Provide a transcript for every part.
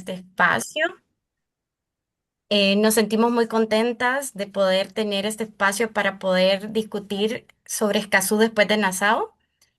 este espacio. Nos sentimos muy contentas de poder tener este espacio para poder discutir sobre Escazú después de Nassau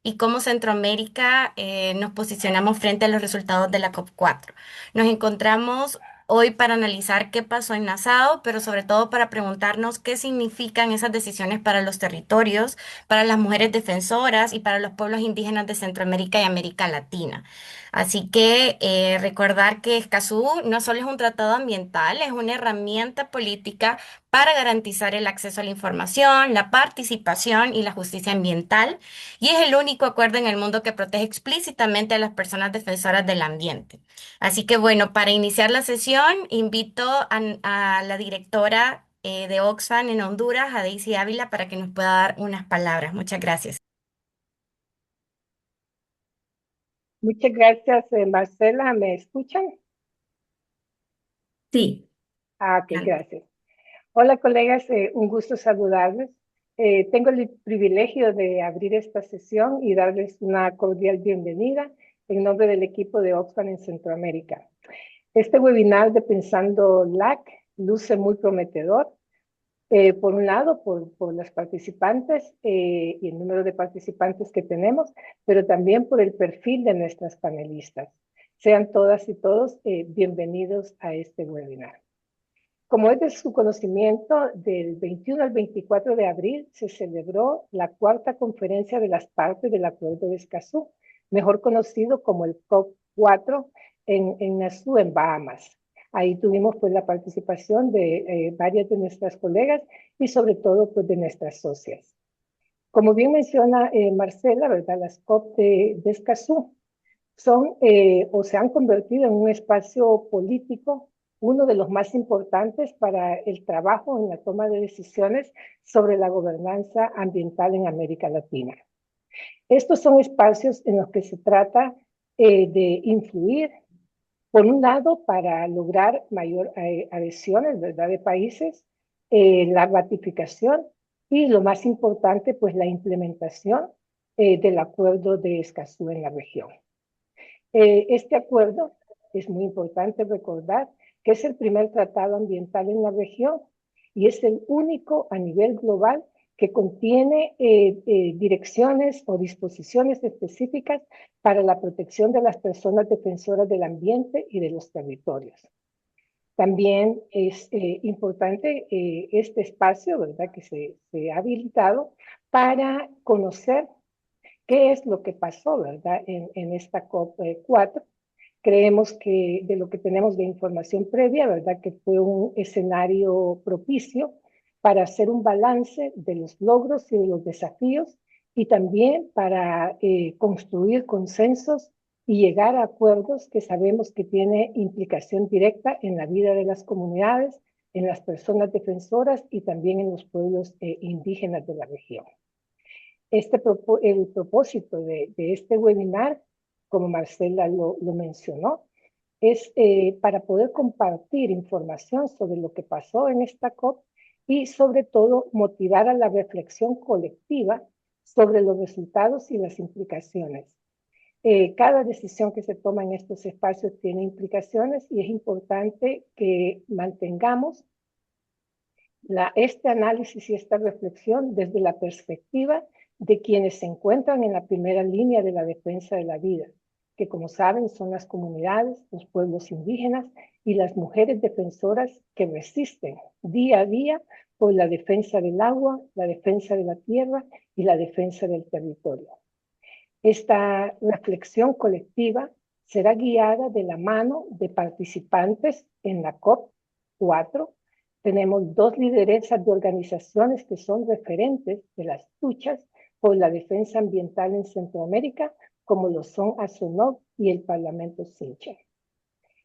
y cómo Centroamérica nos posicionamos frente a los resultados de la COP4. Nos encontramos hoy para analizar qué pasó en Nassau, pero sobre todo para preguntarnos qué significan esas decisiones para los territorios, para las mujeres defensoras y para los pueblos indígenas de Centroamérica y América Latina. Así que recordar que Escazú no solo es un tratado ambiental, es una herramienta política para garantizar el acceso a la información, la participación y la justicia ambiental, y es el único acuerdo en el mundo que protege explícitamente a las personas defensoras del ambiente. Así que bueno, para iniciar la sesión, invito a la directora de Oxfam en Honduras, a Daisy Ávila, para que nos pueda dar unas palabras. Muchas gracias. Muchas gracias, Marcela. ¿Me escuchan? Sí. Ok, gracias. Hola, colegas. Un gusto saludarles. Tengo el privilegio de abrir esta sesión y darles una cordial bienvenida en nombre del equipo de Oxfam en Centroamérica. Este webinar de Pensando LAC luce muy prometedor. Por un lado, por las participantes y el número de participantes que tenemos, pero también por el perfil de nuestras panelistas. Sean todas y todos bienvenidos a este webinar. Como es de su conocimiento, del 21 al 24 de abril se celebró la cuarta conferencia de las partes del Acuerdo de Escazú, mejor conocido como el COP4 en Nassau, en Bahamas. Ahí tuvimos pues la participación de varias de nuestras colegas y sobre todo pues de nuestras socias. Como bien menciona Marcela, ¿verdad? Las COP de Escazú son o se han convertido en un espacio político, uno de los más importantes para el trabajo en la toma de decisiones sobre la gobernanza ambiental en América Latina. Estos son espacios en los que se trata de influir, por un lado, para lograr mayor adhesiones, ¿verdad?, de países, la ratificación y, lo más importante, pues la implementación del Acuerdo de Escazú en la región. Este acuerdo es muy importante recordar que es el primer tratado ambiental en la región y es el único a nivel global que contiene direcciones o disposiciones específicas para la protección de las personas defensoras del ambiente y de los territorios. También es importante este espacio, ¿verdad?, que se ha habilitado para conocer qué es lo que pasó, ¿verdad?, en esta COP4. Creemos que de lo que tenemos de información previa, ¿verdad?, que fue un escenario propicio para hacer un balance de los logros y de los desafíos y también para construir consensos y llegar a acuerdos que sabemos que tiene implicación directa en la vida de las comunidades, en las personas defensoras y también en los pueblos indígenas de la región. El propósito de este webinar, como Marcela lo mencionó, es para poder compartir información sobre lo que pasó en esta COP y sobre todo motivar a la reflexión colectiva sobre los resultados y las implicaciones. Cada decisión que se toma en estos espacios tiene implicaciones y es importante que mantengamos este análisis y esta reflexión desde la perspectiva de quienes se encuentran en la primera línea de la defensa de la vida, que como saben son las comunidades, los pueblos indígenas y las mujeres defensoras que resisten día a día por la defensa del agua, la defensa de la tierra y la defensa del territorio. Esta reflexión colectiva será guiada de la mano de participantes en la COP4. Tenemos dos lideresas de organizaciones que son referentes de las luchas por la defensa ambiental en Centroamérica, como lo son ASONOG y el Parlamento Sinche.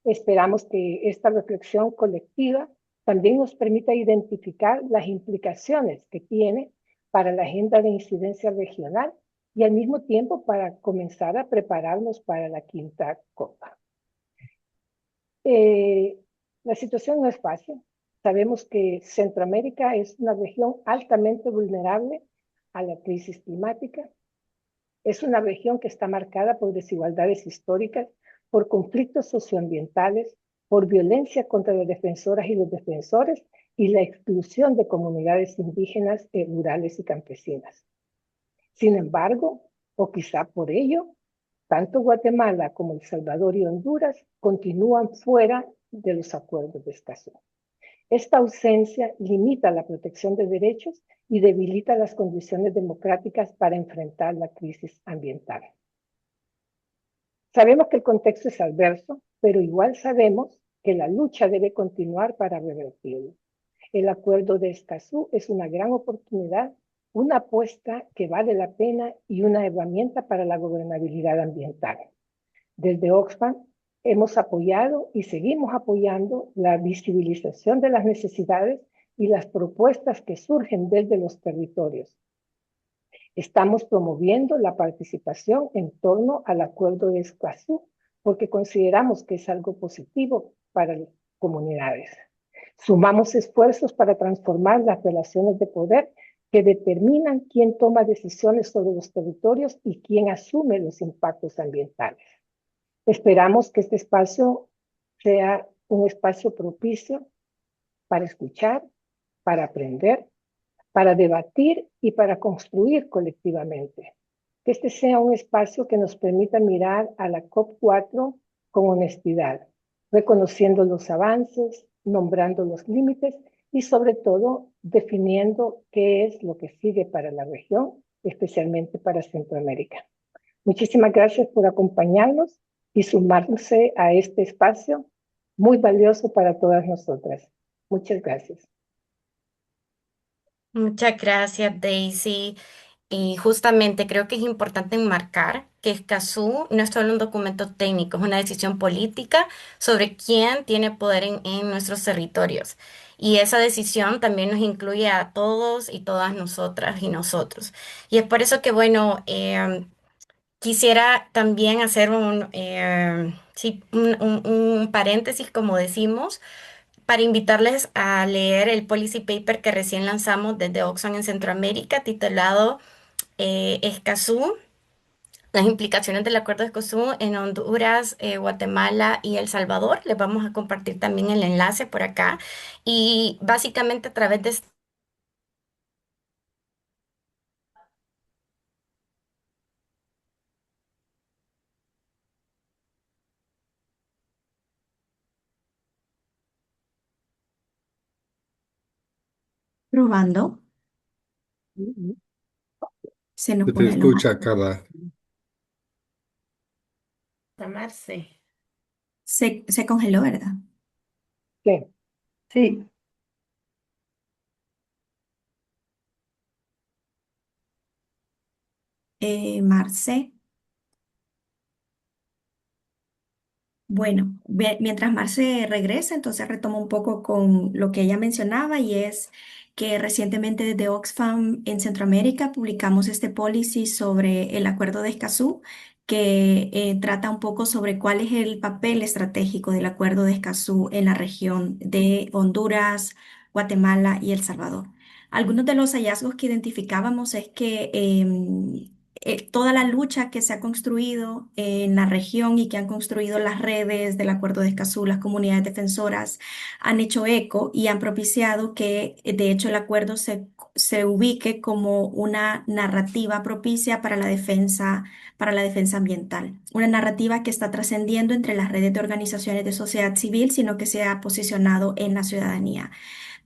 Esperamos que esta reflexión colectiva también nos permita identificar las implicaciones que tiene para la agenda de incidencia regional y al mismo tiempo para comenzar a prepararnos para la quinta COP. La situación no es fácil. Sabemos que Centroamérica es una región altamente vulnerable a la crisis climática. Es una región que está marcada por desigualdades históricas, por conflictos socioambientales, por violencia contra las defensoras y los defensores y la exclusión de comunidades indígenas, rurales y campesinas. Sin embargo, o quizá por ello, tanto Guatemala como El Salvador y Honduras continúan fuera de los acuerdos de Escazú. Esta ausencia limita la protección de derechos y debilita las condiciones democráticas para enfrentar la crisis ambiental. Sabemos que el contexto es adverso, pero igual sabemos que la lucha debe continuar para revertirlo. El acuerdo de Escazú es una gran oportunidad, una apuesta que vale la pena y una herramienta para la gobernabilidad ambiental. Desde Oxfam hemos apoyado y seguimos apoyando la visibilización de las necesidades y las propuestas que surgen desde los territorios. Estamos promoviendo la participación en torno al acuerdo de Escazú porque consideramos que es algo positivo para las comunidades. Sumamos esfuerzos para transformar las relaciones de poder que determinan quién toma decisiones sobre los territorios y quién asume los impactos ambientales. Esperamos que este espacio sea un espacio propicio para escuchar, para aprender, para debatir y para construir colectivamente. Que este sea un espacio que nos permita mirar a la COP4 con honestidad, reconociendo los avances, nombrando los límites y sobre todo definiendo qué es lo que sigue para la región, especialmente para Centroamérica. Muchísimas gracias por acompañarnos y sumarse a este espacio muy valioso para todas nosotras. Muchas gracias. Muchas gracias, Daisy. Y justamente creo que es importante enmarcar que Escazú no es solo un documento técnico, es una decisión política sobre quién tiene poder en nuestros territorios. Y esa decisión también nos incluye a todos y todas nosotras y nosotros. Y es por eso que, bueno, quisiera también hacer sí, un paréntesis, como decimos, para invitarles a leer el policy paper que recién lanzamos desde Oxfam en Centroamérica, titulado Escazú, las implicaciones del acuerdo de Escazú en Honduras, Guatemala y El Salvador. Les vamos a compartir también el enlace por acá. Y básicamente a través de Probando, se nos Se te congeló más. escucha, Carla. llamarse. Se congeló, ¿verdad? Sí. Sí. Marce. Bueno, mientras Marce regresa, entonces retomo un poco con lo que ella mencionaba y es que recientemente desde Oxfam en Centroamérica publicamos este policy sobre el acuerdo de Escazú que trata un poco sobre cuál es el papel estratégico del acuerdo de Escazú en la región de Honduras, Guatemala y El Salvador. Algunos de los hallazgos que identificábamos es que toda la lucha que se ha construido en la región y que han construido las redes del Acuerdo de Escazú, las comunidades defensoras, han hecho eco y han propiciado que, de hecho, el acuerdo se ubique como una narrativa propicia para la defensa ambiental. Una narrativa que está trascendiendo entre las redes de organizaciones de sociedad civil, sino que se ha posicionado en la ciudadanía,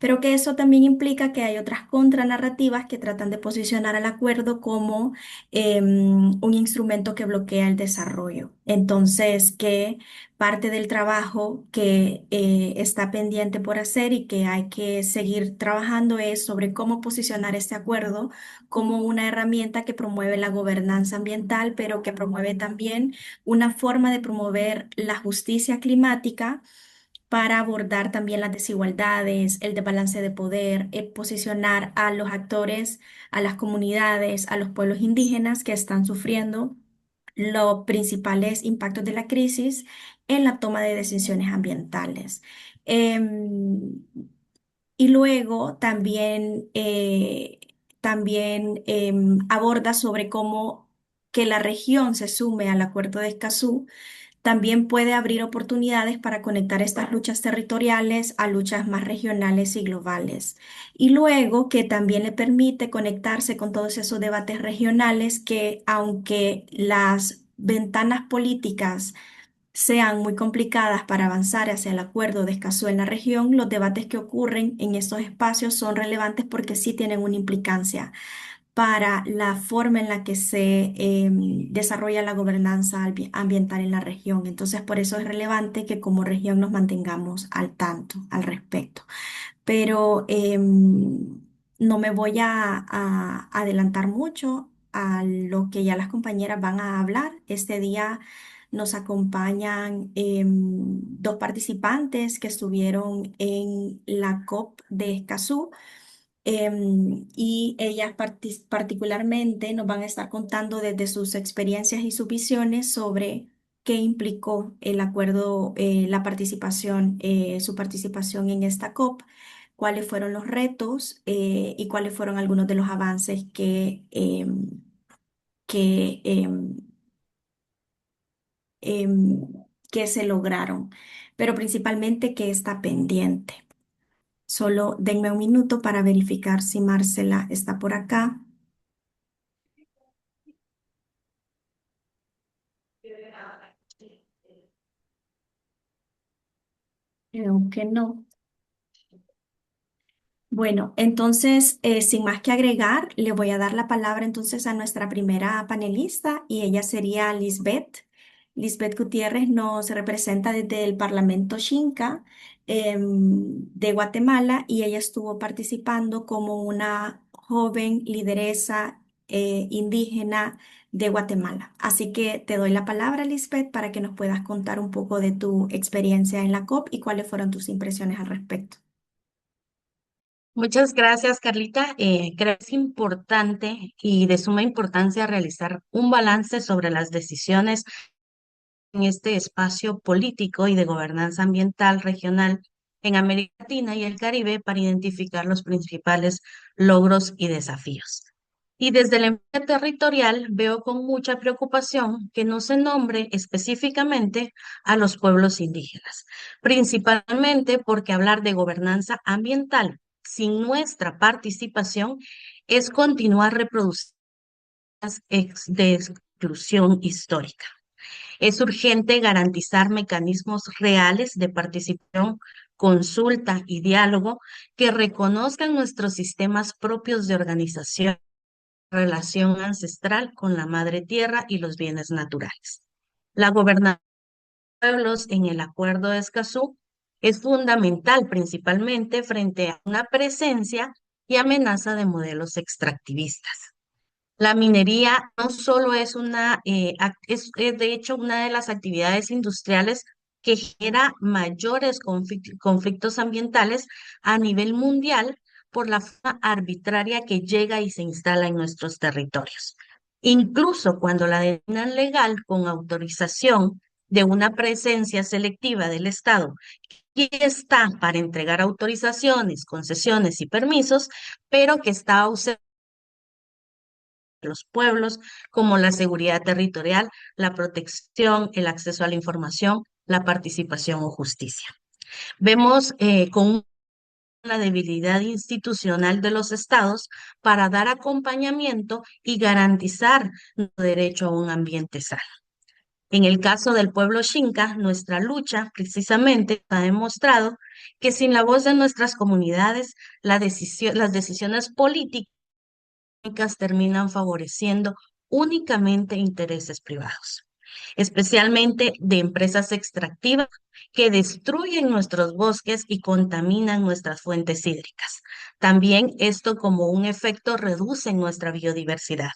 pero que eso también implica que hay otras contranarrativas que tratan de posicionar al acuerdo como un instrumento que bloquea el desarrollo. Entonces, que parte del trabajo que está pendiente por hacer y que hay que seguir trabajando es sobre cómo posicionar este acuerdo como una herramienta que promueve la gobernanza ambiental, pero que promueve también una forma de promover la justicia climática para abordar también las desigualdades, el desbalance de poder, posicionar a los actores, a las comunidades, a los pueblos indígenas que están sufriendo los principales impactos de la crisis en la toma de decisiones ambientales. Em, y luego también aborda sobre cómo que la región se sume al Acuerdo de Escazú también puede abrir oportunidades para conectar estas luchas territoriales a luchas más regionales y globales. Y luego que también le permite conectarse con todos esos debates regionales que, aunque las ventanas políticas sean muy complicadas para avanzar hacia el acuerdo de Escazú en la región, los debates que ocurren en estos espacios son relevantes porque sí tienen una implicancia para la forma en la que se desarrolla la gobernanza ambiental en la región. Entonces, por eso es relevante que como región nos mantengamos al tanto al respecto. Pero no me voy a adelantar mucho a lo que ya las compañeras van a hablar. Este día nos acompañan dos participantes que estuvieron en la COP de Escazú. Y ellas particularmente nos van a estar contando desde sus experiencias y sus visiones sobre qué implicó el acuerdo, su participación en esta COP, cuáles fueron los retos y cuáles fueron algunos de los avances que, em, em, que se lograron, pero principalmente que está pendiente. Solo denme un minuto para verificar si Marcela está por acá. Creo que no. Bueno, entonces, sin más que agregar, le voy a dar la palabra entonces a nuestra primera panelista y ella sería Lisbeth. Lisbeth Gutiérrez nos representa desde el Parlamento Xinca de Guatemala y ella estuvo participando como una joven lideresa indígena de Guatemala. Así que te doy la palabra, Lisbeth, para que nos puedas contar un poco de tu experiencia en la COP y cuáles fueron tus impresiones al respecto. Muchas gracias, Carlita. Creo que es importante y de suma importancia realizar un balance sobre las decisiones en este espacio político y de gobernanza ambiental regional en América Latina y el Caribe para identificar los principales logros y desafíos. Y desde el enfoque territorial veo con mucha preocupación que no se nombre específicamente a los pueblos indígenas, principalmente porque hablar de gobernanza ambiental sin nuestra participación es continuar reproduciendo de exclusión histórica. Es urgente garantizar mecanismos reales de participación, consulta y diálogo que reconozcan nuestros sistemas propios de organización, relación ancestral con la madre tierra y los bienes naturales. La gobernanza de pueblos en el Acuerdo de Escazú es fundamental principalmente frente a una presencia y amenaza de modelos extractivistas. La minería no solo es es de hecho una de las actividades industriales que genera mayores conflictos ambientales a nivel mundial por la forma arbitraria que llega y se instala en nuestros territorios. Incluso cuando la denominan legal con autorización de una presencia selectiva del Estado, que está para entregar autorizaciones, concesiones y permisos, pero que está ausente los pueblos, como la seguridad territorial, la protección, el acceso a la información, la participación o justicia. Vemos con la debilidad institucional de los estados para dar acompañamiento y garantizar nuestro derecho a un ambiente sano. En el caso del pueblo Xinca, nuestra lucha precisamente ha demostrado que sin la voz de nuestras comunidades, las decisiones políticas terminan favoreciendo únicamente intereses privados, especialmente de empresas extractivas que destruyen nuestros bosques y contaminan nuestras fuentes hídricas. También esto como un efecto reduce nuestra biodiversidad.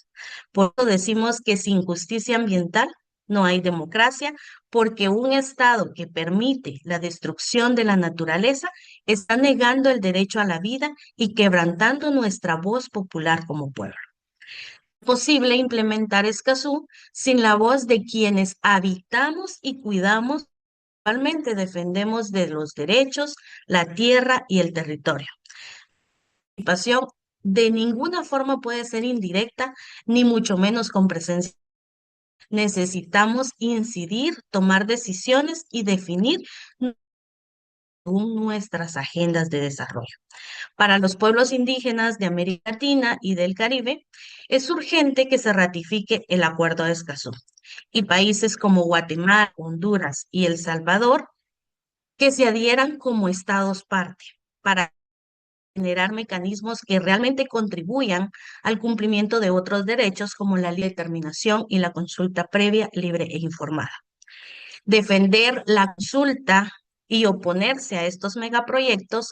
Por eso decimos que sin justicia ambiental no hay democracia, porque un Estado que permite la destrucción de la naturaleza está negando el derecho a la vida y quebrantando nuestra voz popular como pueblo. Es posible implementar Escazú sin la voz de quienes habitamos y cuidamos, actualmente defendemos de los derechos, la tierra y el territorio. La participación de ninguna forma puede ser indirecta, ni mucho menos con presencia. Necesitamos incidir, tomar decisiones y definir nuestras agendas de desarrollo. Para los pueblos indígenas de América Latina y del Caribe, es urgente que se ratifique el Acuerdo de Escazú y países como Guatemala, Honduras y El Salvador que se adhieran como estados parte para generar mecanismos que realmente contribuyan al cumplimiento de otros derechos como la determinación y la consulta previa, libre e informada. Defender la consulta y oponerse a estos megaproyectos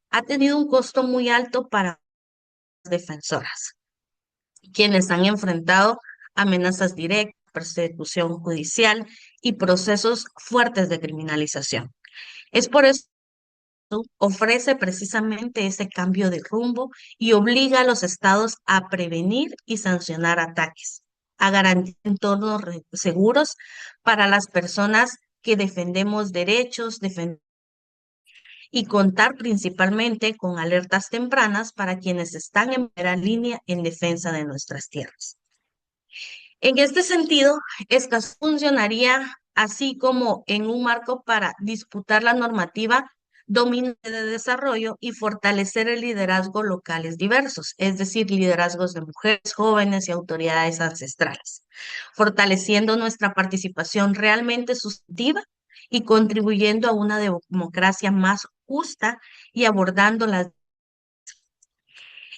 ha tenido un costo muy alto para las defensoras, quienes han enfrentado amenazas directas, persecución judicial y procesos fuertes de criminalización. Es por eso que ofrece precisamente ese cambio de rumbo y obliga a los estados a prevenir y sancionar ataques, a garantizar entornos seguros para las personas que defendemos derechos, y contar principalmente con alertas tempranas para quienes están en primera línea en defensa de nuestras tierras. En este sentido, Escazú funcionaría así como en un marco para disputar la normativa dominante de desarrollo y fortalecer el liderazgo locales diversos, es decir, liderazgos de mujeres, jóvenes y autoridades ancestrales, fortaleciendo nuestra participación realmente sustantiva y contribuyendo a una democracia más justa y abordando las...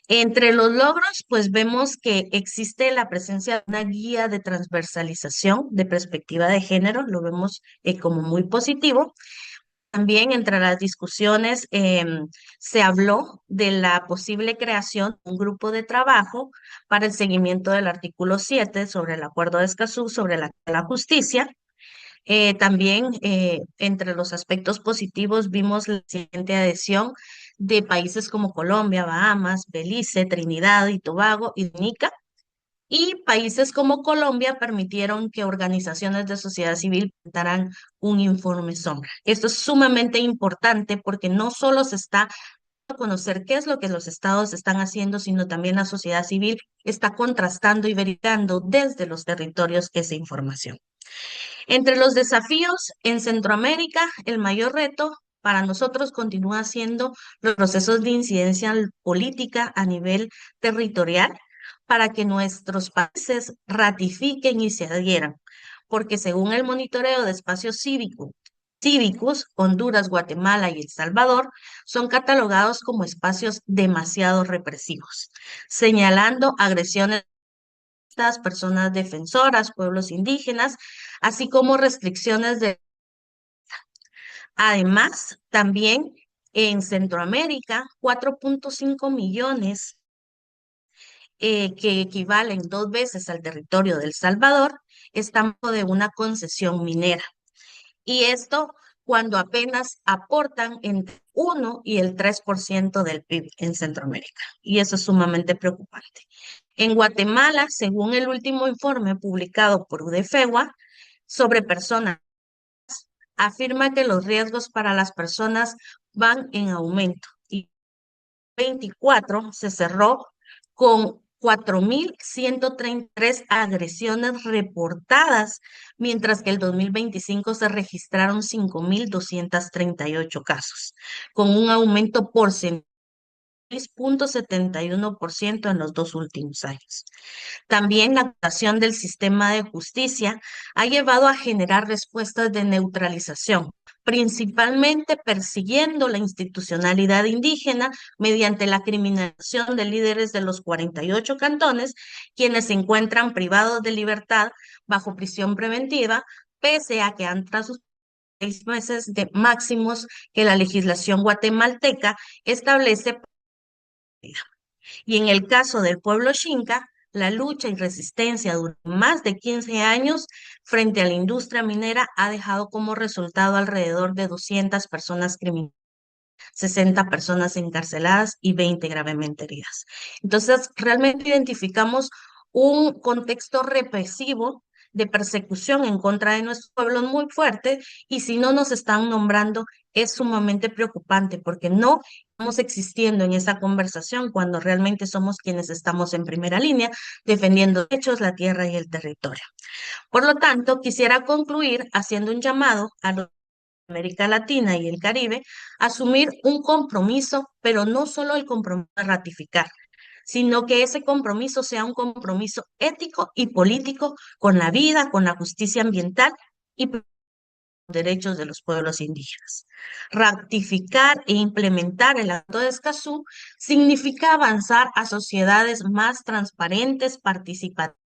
Entre los logros, pues vemos que existe la presencia de una guía de transversalización de perspectiva de género, lo vemos como muy positivo. También entre las discusiones se habló de la posible creación de un grupo de trabajo para el seguimiento del artículo 7 sobre el Acuerdo de Escazú sobre la justicia. También entre los aspectos positivos vimos la siguiente adhesión de países como Colombia, Bahamas, Belice, Trinidad y Tobago y Dominica. Y países como Colombia permitieron que organizaciones de sociedad civil presentaran un informe sombra. Esto es sumamente importante porque no solo se está a conocer qué es lo que los estados están haciendo, sino también la sociedad civil está contrastando y verificando desde los territorios esa información. Entre los desafíos en Centroamérica, el mayor reto para nosotros continúa siendo los procesos de incidencia política a nivel territorial para que nuestros países ratifiquen y se adhieran, porque según el monitoreo de espacios cívicos, Honduras, Guatemala y El Salvador son catalogados como espacios demasiado represivos, señalando agresiones personas defensoras, pueblos indígenas, así como restricciones de... Además, también en Centroamérica, 4.5 millones, que equivalen 2 veces al territorio de El Salvador, están de una concesión minera. Y esto cuando apenas aportan entre 1 y el 3% del PIB en Centroamérica. Y eso es sumamente preocupante. En Guatemala, según el último informe publicado por UDFEGUA sobre personas, afirma que los riesgos para las personas van en aumento. Y 24 se cerró con 4.133 agresiones reportadas, mientras que el 2025 se registraron 5.238 casos, con un aumento porcentual 6.71% en los 2 últimos años. También la actuación del sistema de justicia ha llevado a generar respuestas de neutralización, principalmente persiguiendo la institucionalidad indígena mediante la criminalización de líderes de los 48 cantones, quienes se encuentran privados de libertad bajo prisión preventiva, pese a que han tras 6 meses de máximos que la legislación guatemalteca establece. Y en el caso del pueblo Xinca, la lucha y resistencia durante más de 15 años frente a la industria minera ha dejado como resultado alrededor de 200 personas criminales, 60 personas encarceladas y 20 gravemente heridas. Entonces, realmente identificamos un contexto represivo de persecución en contra de nuestros pueblos muy fuerte, y si no nos están nombrando es sumamente preocupante porque no estamos existiendo en esa conversación cuando realmente somos quienes estamos en primera línea defendiendo derechos, la tierra y el territorio. Por lo tanto, quisiera concluir haciendo un llamado a los de América Latina y el Caribe a asumir un compromiso, pero no solo el compromiso de ratificar, sino que ese compromiso sea un compromiso ético y político con la vida, con la justicia ambiental y los derechos de los pueblos indígenas. Ratificar e implementar el Acuerdo de Escazú significa avanzar a sociedades más transparentes, participativas.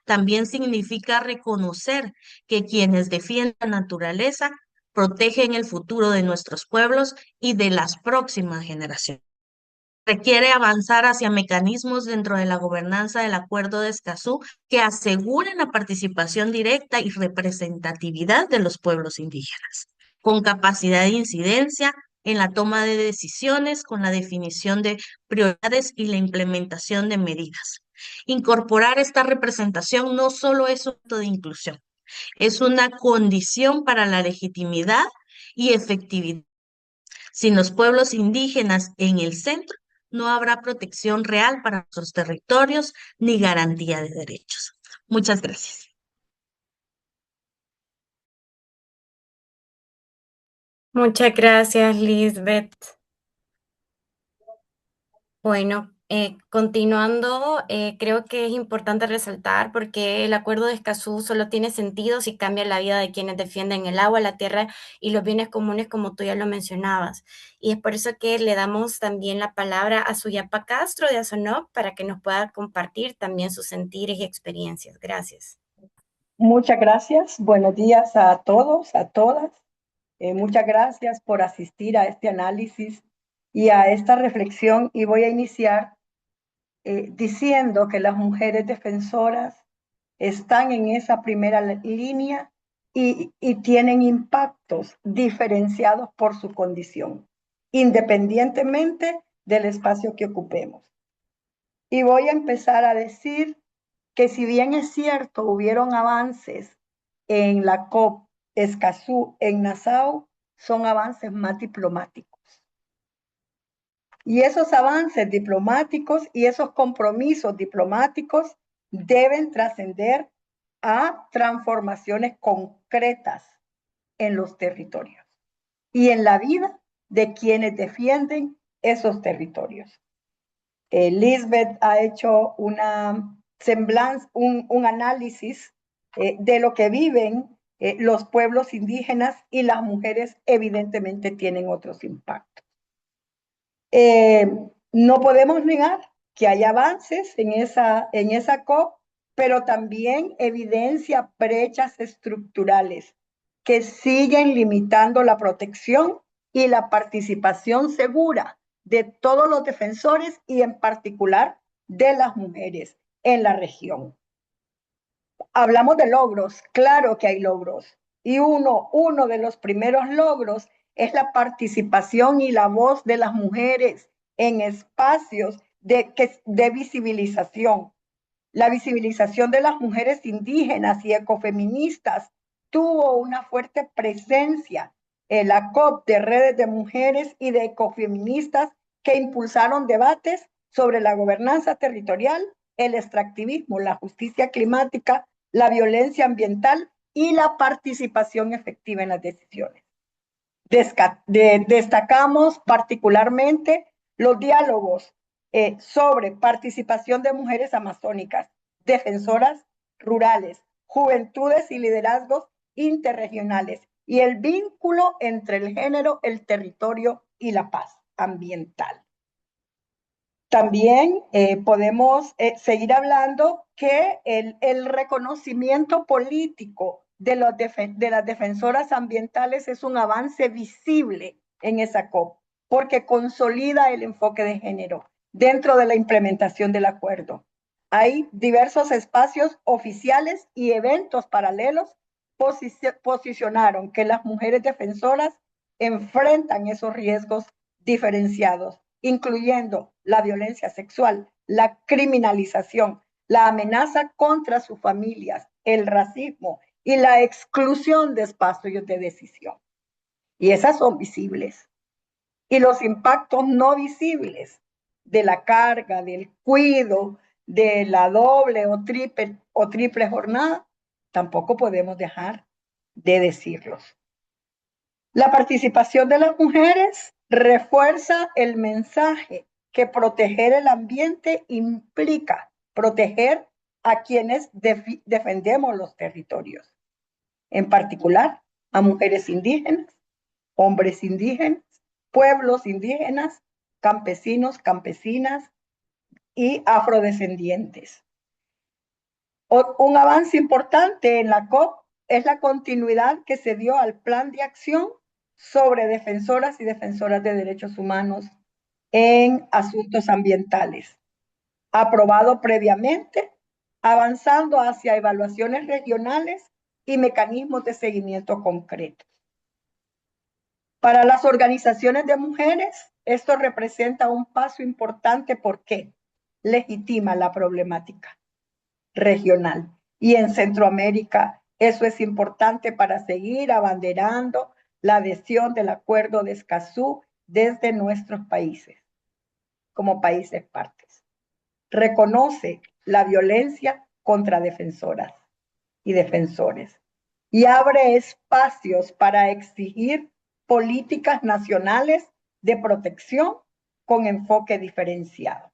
También significa reconocer que quienes defienden la naturaleza protegen el futuro de nuestros pueblos y de las próximas generaciones. Requiere avanzar hacia mecanismos dentro de la gobernanza del Acuerdo de Escazú que aseguren la participación directa y representatividad de los pueblos indígenas, con capacidad de incidencia en la toma de decisiones, con la definición de prioridades y la implementación de medidas. Incorporar esta representación no solo es un acto de inclusión, es una condición para la legitimidad y efectividad. Sin los pueblos indígenas en el centro, no habrá protección real para nuestros territorios ni garantía de derechos. Muchas gracias. Muchas gracias, Lisbeth. Bueno, continuando, creo que es importante resaltar porque el Acuerdo de Escazú solo tiene sentido si cambia la vida de quienes defienden el agua, la tierra y los bienes comunes, como tú ya lo mencionabas. Y es por eso que le damos también la palabra a Suyapa Castro de ASONOC para que nos pueda compartir también sus sentires y experiencias. Gracias. Muchas gracias. Buenos días a todos, a todas. Muchas gracias por asistir a este análisis y a esta reflexión. Y voy a iniciar diciendo que las mujeres defensoras están en esa primera línea y tienen impactos diferenciados por su condición, independientemente del espacio que ocupemos. Y voy a empezar a decir que si bien es cierto, hubieron avances en la COP Escazú en Nassau, son avances más diplomáticos. Y esos avances diplomáticos y esos compromisos diplomáticos deben trascender a transformaciones concretas en los territorios y en la vida de quienes defienden esos territorios. Lisbeth ha hecho una semblanza, un análisis de lo que viven los pueblos indígenas, y las mujeres evidentemente tienen otros impactos. No podemos negar que hay avances en esa COP, pero también evidencia brechas estructurales que siguen limitando la protección y la participación segura de todos los defensores y en particular de las mujeres en la región. Hablamos de logros, claro que hay logros, y uno de los primeros logros es la participación y la voz de las mujeres en espacios de visibilización. La visibilización de las mujeres indígenas y ecofeministas tuvo una fuerte presencia en la COP de redes de mujeres y de ecofeministas que impulsaron debates sobre la gobernanza territorial, el extractivismo, la justicia climática, la violencia ambiental y la participación efectiva en las decisiones. Destacamos particularmente los diálogos sobre participación de mujeres amazónicas, defensoras rurales, juventudes y liderazgos interregionales, y el vínculo entre el género, el territorio y la paz ambiental. También podemos seguir hablando que el reconocimiento político de las defensoras ambientales es un avance visible en esa COP, porque consolida el enfoque de género dentro de la implementación del acuerdo. Hay diversos espacios oficiales y eventos paralelos posicionaron que las mujeres defensoras enfrentan esos riesgos diferenciados, incluyendo la violencia sexual, la criminalización, la amenaza contra sus familias, el racismo y la exclusión de espacios de decisión. Y esas son visibles. Y los impactos no visibles de la carga, del cuidado, de la doble o triple jornada, tampoco podemos dejar de decirlos. La participación de las mujeres refuerza el mensaje que proteger el ambiente implica proteger a quienes defendemos los territorios, en particular a mujeres indígenas, hombres indígenas, pueblos indígenas, campesinos, campesinas y afrodescendientes. Un avance importante en la COP es la continuidad que se dio al plan de acción sobre defensoras y defensoras de derechos humanos en asuntos ambientales, aprobado previamente, avanzando hacia evaluaciones regionales y mecanismos de seguimiento concretos. Para las organizaciones de mujeres, esto representa un paso importante porque legitima la problemática regional. Y en Centroamérica, eso es importante para seguir abanderando la adhesión del Acuerdo de Escazú desde nuestros países, como países partes. Reconoce la violencia contra defensoras y defensores y abre espacios para exigir políticas nacionales de protección con enfoque diferenciado.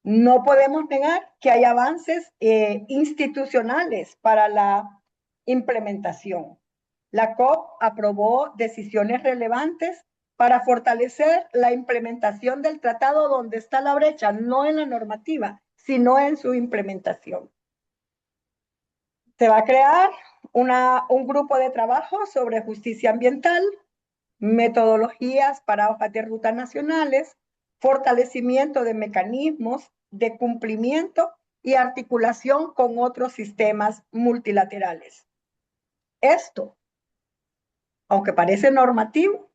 No podemos negar que hay avances institucionales para la implementación. La COP aprobó decisiones relevantes para fortalecer la implementación del tratado donde está la brecha, no en la normativa, sino en su implementación. Se va a crear un grupo de trabajo sobre justicia ambiental, metodologías para hojas de ruta nacionales, fortalecimiento de mecanismos de cumplimiento y articulación con otros sistemas multilaterales. Esto, aunque parece normativo,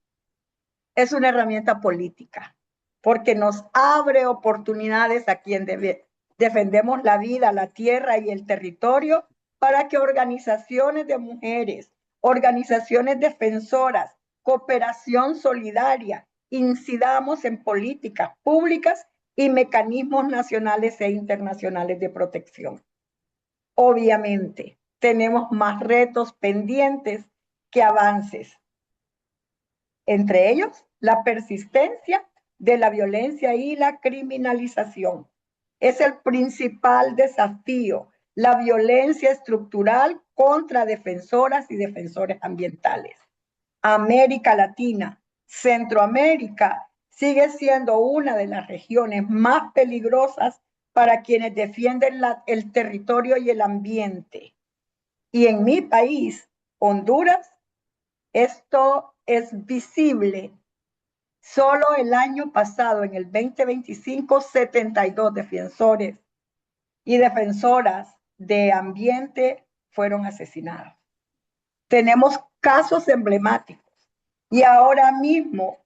es una herramienta política, porque nos abre oportunidades a quien defendemos la vida, la tierra y el territorio para que organizaciones de mujeres, organizaciones defensoras, cooperación solidaria, incidamos en políticas públicas y mecanismos nacionales e internacionales de protección. Obviamente, tenemos más retos pendientes que avances. Entre ellos, la persistencia de la violencia y la criminalización. Es el principal desafío, la violencia estructural contra defensoras y defensores ambientales. América Latina, Centroamérica, sigue siendo una de las regiones más peligrosas para quienes defienden el territorio y el ambiente. Y en mi país, Honduras, esto es visible. Solo el año pasado, en el 2025, 72 defensores y defensoras de ambiente fueron asesinados. Tenemos casos emblemáticos. Y ahora mismo,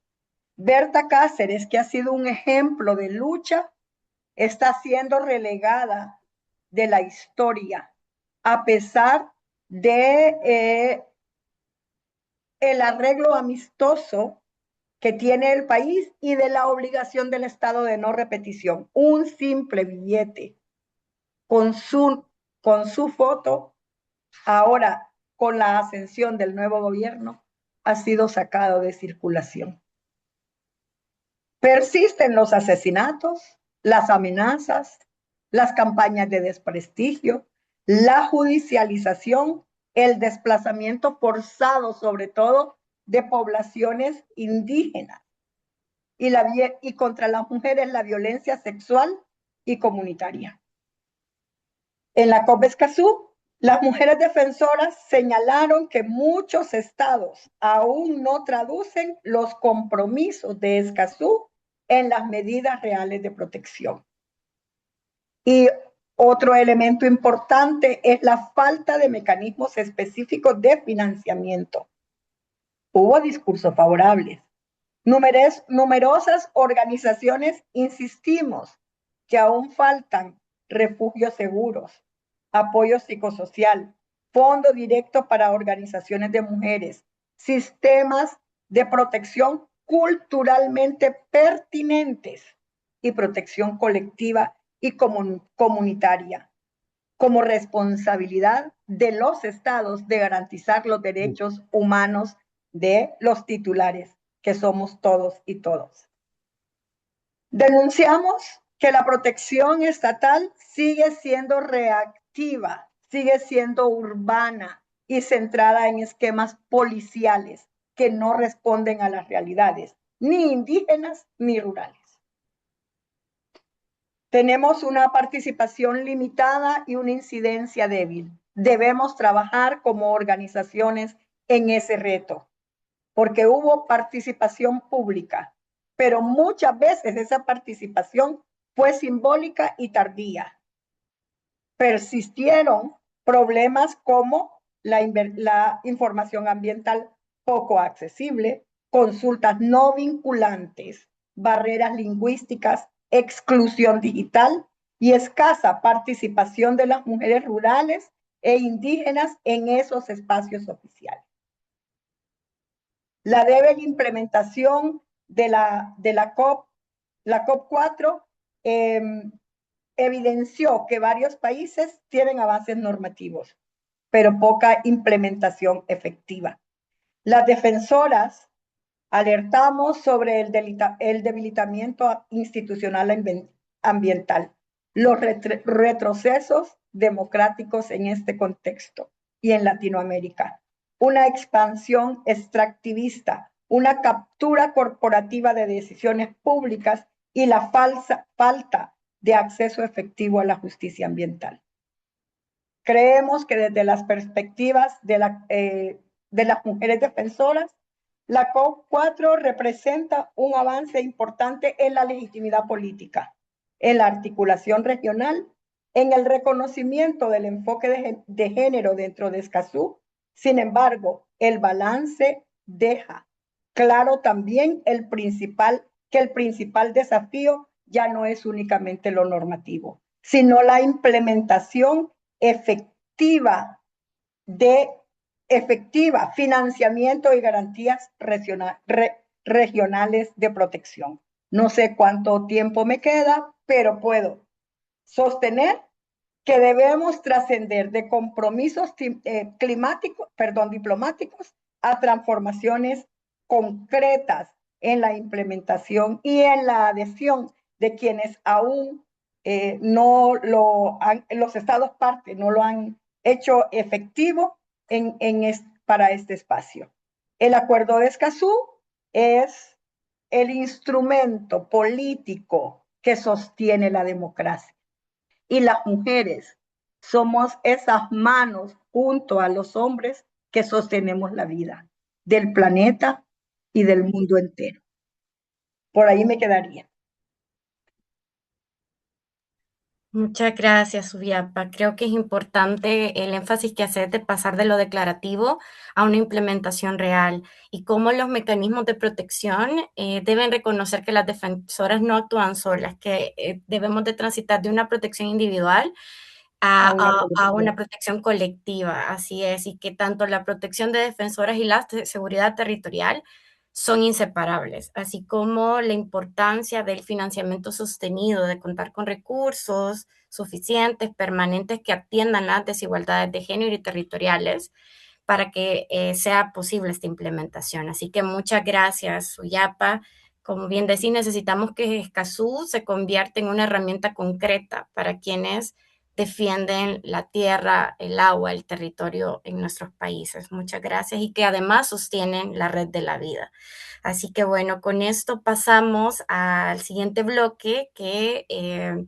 Berta Cáceres, que ha sido un ejemplo de lucha, está siendo relegada de la historia, a pesar de el arreglo amistoso que tiene el país y de la obligación del Estado de no repetición. Un simple billete con su foto, ahora con la ascensión del nuevo gobierno, ha sido sacado de circulación. Persisten los asesinatos, las amenazas, las campañas de desprestigio, la judicialización, el desplazamiento forzado, sobre todo de poblaciones indígenas, y contra las mujeres la violencia sexual y comunitaria. En la COP Escazú, las mujeres defensoras señalaron que muchos estados aún no traducen los compromisos de Escazú en las medidas reales de protección. Y otro elemento importante es la falta de mecanismos específicos de financiamiento. Hubo discursos favorables. Numerosas organizaciones insistimos que aún faltan refugios seguros, apoyo psicosocial, fondo directo para organizaciones de mujeres, sistemas de protección culturalmente pertinentes y protección colectiva y comunitaria, como responsabilidad de los estados de garantizar los derechos humanos de los titulares, que somos todos y todos. Denunciamos que la protección estatal sigue siendo reactiva, sigue siendo urbana y centrada en esquemas policiales que no responden a las realidades, ni indígenas ni rurales. Tenemos una participación limitada y una incidencia débil. Debemos trabajar como organizaciones en ese reto, porque hubo participación pública, pero muchas veces esa participación fue simbólica y tardía. Persistieron problemas como la información ambiental poco accesible, consultas no vinculantes, barreras lingüísticas, exclusión digital y escasa participación de las mujeres rurales e indígenas en esos espacios oficiales. La débil implementación de la COP4 evidenció que varios países tienen avances normativos, pero poca implementación efectiva. Las defensoras alertamos sobre el debilitamiento institucional ambiental, los retrocesos democráticos en este contexto y en Latinoamérica, una expansión extractivista, una captura corporativa de decisiones públicas y la falta de acceso efectivo a la justicia ambiental. Creemos que desde las perspectivas de las mujeres defensoras, la COP4 representa un avance importante en la legitimidad política, en la articulación regional, en el reconocimiento del enfoque de género dentro de Escazú. Sin embargo, el balance deja claro también que el principal desafío ya no es únicamente lo normativo, sino la implementación efectiva financiamiento y garantías regionales de protección. No sé cuánto tiempo me queda, pero puedo sostener que debemos trascender de compromisos diplomáticos a transformaciones concretas en la implementación y en la adhesión de quienes aún los estados parte no lo han hecho efectivo para este espacio. El Acuerdo de Escazú es el instrumento político que sostiene la democracia. Y las mujeres somos esas manos junto a los hombres que sostenemos la vida del planeta y del mundo entero. Por ahí me quedaría. Muchas gracias, Subiapa. Creo que es importante el énfasis que haces de pasar de lo declarativo a una implementación real y cómo los mecanismos de protección deben reconocer que las defensoras no actúan solas, que debemos de transitar de una protección individual a una protección colectiva, así es, y que tanto la protección de defensoras y la seguridad territorial son inseparables, así como la importancia del financiamiento sostenido, de contar con recursos suficientes, permanentes, que atiendan las desigualdades de género y territoriales para que sea posible esta implementación. Así que muchas gracias, Suyapa. Como bien decís, necesitamos que Escazú se convierta en una herramienta concreta para quienes defienden la tierra, el agua, el territorio en nuestros países. Muchas gracias y que además sostienen la red de la vida. Así que bueno, con esto pasamos al siguiente bloque que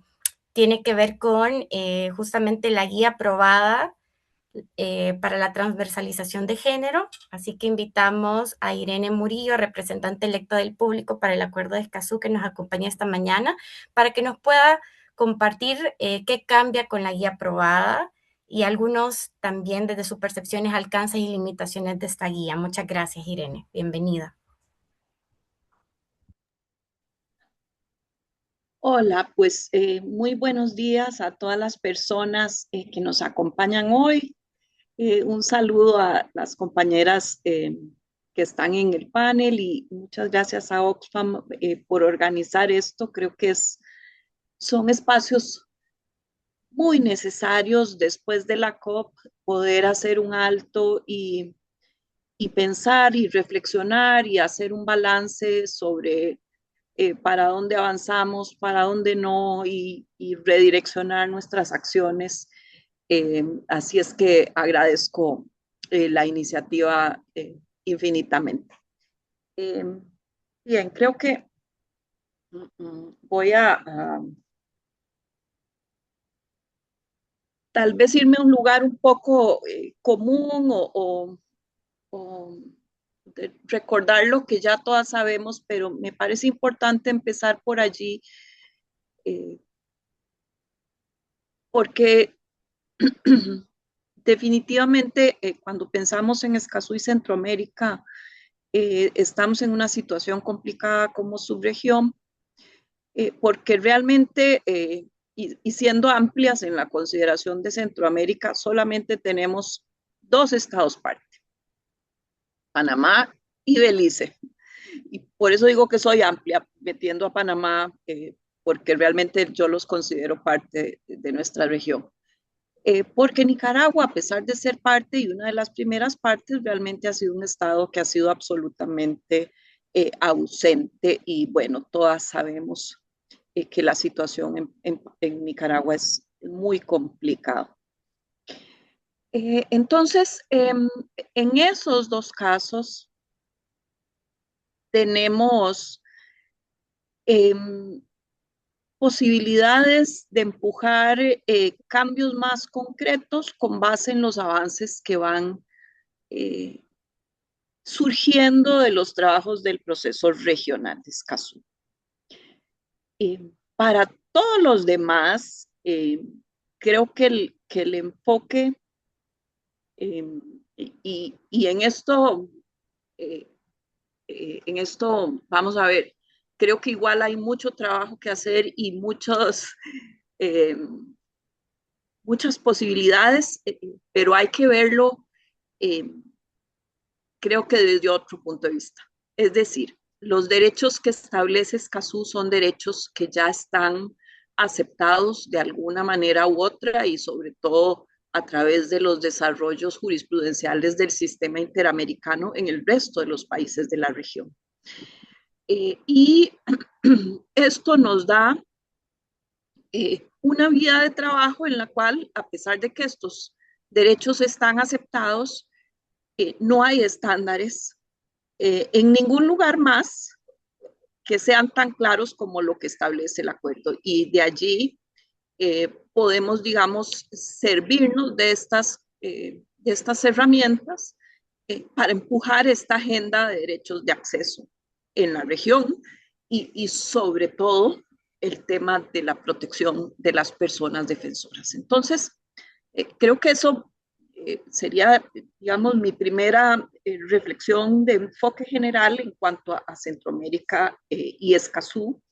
tiene que ver con justamente la guía aprobada para la transversalización de género. Así que invitamos a Irene Murillo, representante electa del público para el Acuerdo de Escazú, que nos acompaña esta mañana, para que nos pueda compartir qué cambia con la guía aprobada y algunos también desde sus percepciones, alcances y limitaciones de esta guía. Muchas gracias, Irene. Bienvenida. Hola, pues muy buenos días a todas las personas que nos acompañan hoy. Un saludo a las compañeras que están en el panel y muchas gracias a Oxfam por organizar esto. Creo que son espacios muy necesarios después de la COP, poder hacer un alto y pensar y reflexionar y hacer un balance sobre para dónde avanzamos, para dónde no y redireccionar nuestras acciones. Así es que agradezco la iniciativa infinitamente. Eh, Bien, creo que voy a tal vez irme a un lugar un poco común o recordar lo que ya todas sabemos, pero me parece importante empezar por allí eh, porque definitivamente cuando pensamos en Escazú y Centroamérica, estamos en una situación complicada como subregión, porque realmente, y siendo amplias en la consideración de Centroamérica, solamente tenemos dos estados parte, Panamá y Belice. Y por eso digo que soy amplia, metiendo a Panamá, porque realmente yo los considero parte de nuestra región. Porque Nicaragua, a pesar de ser parte y una de las primeras partes, realmente ha sido un estado que ha sido absolutamente ausente y bueno, todas sabemos que la situación en Nicaragua es muy complicada. Entonces, en esos dos casos tenemos posibilidades de empujar cambios más concretos con base en los avances que van eh, surgiendo de los trabajos del proceso regional de Escazú. Para todos los demás, creo que el enfoque, eh, y eh, en esto, vamos a ver, creo que igual hay mucho trabajo que hacer y eh, muchas posibilidades, pero hay que verlo, eh, creo que desde otro punto de vista. Es decir, los derechos que establece Escazú son derechos que ya están aceptados de alguna manera u otra y sobre todo a través de los desarrollos jurisprudenciales del sistema interamericano en el resto de los países de la región. Y esto nos da una vía de trabajo en la cual, a pesar de que estos derechos están aceptados, no hay estándares en ningún lugar más que sean tan claros como lo que establece el acuerdo. Y de allí podemos, digamos, servirnos de estas herramientas para empujar esta agenda de derechos de acceso en la región y sobre todo el tema de la protección de las personas defensoras. Entonces, creo que eso sería, digamos, mi primera reflexión de enfoque general en cuanto a Centroamérica y Escazú.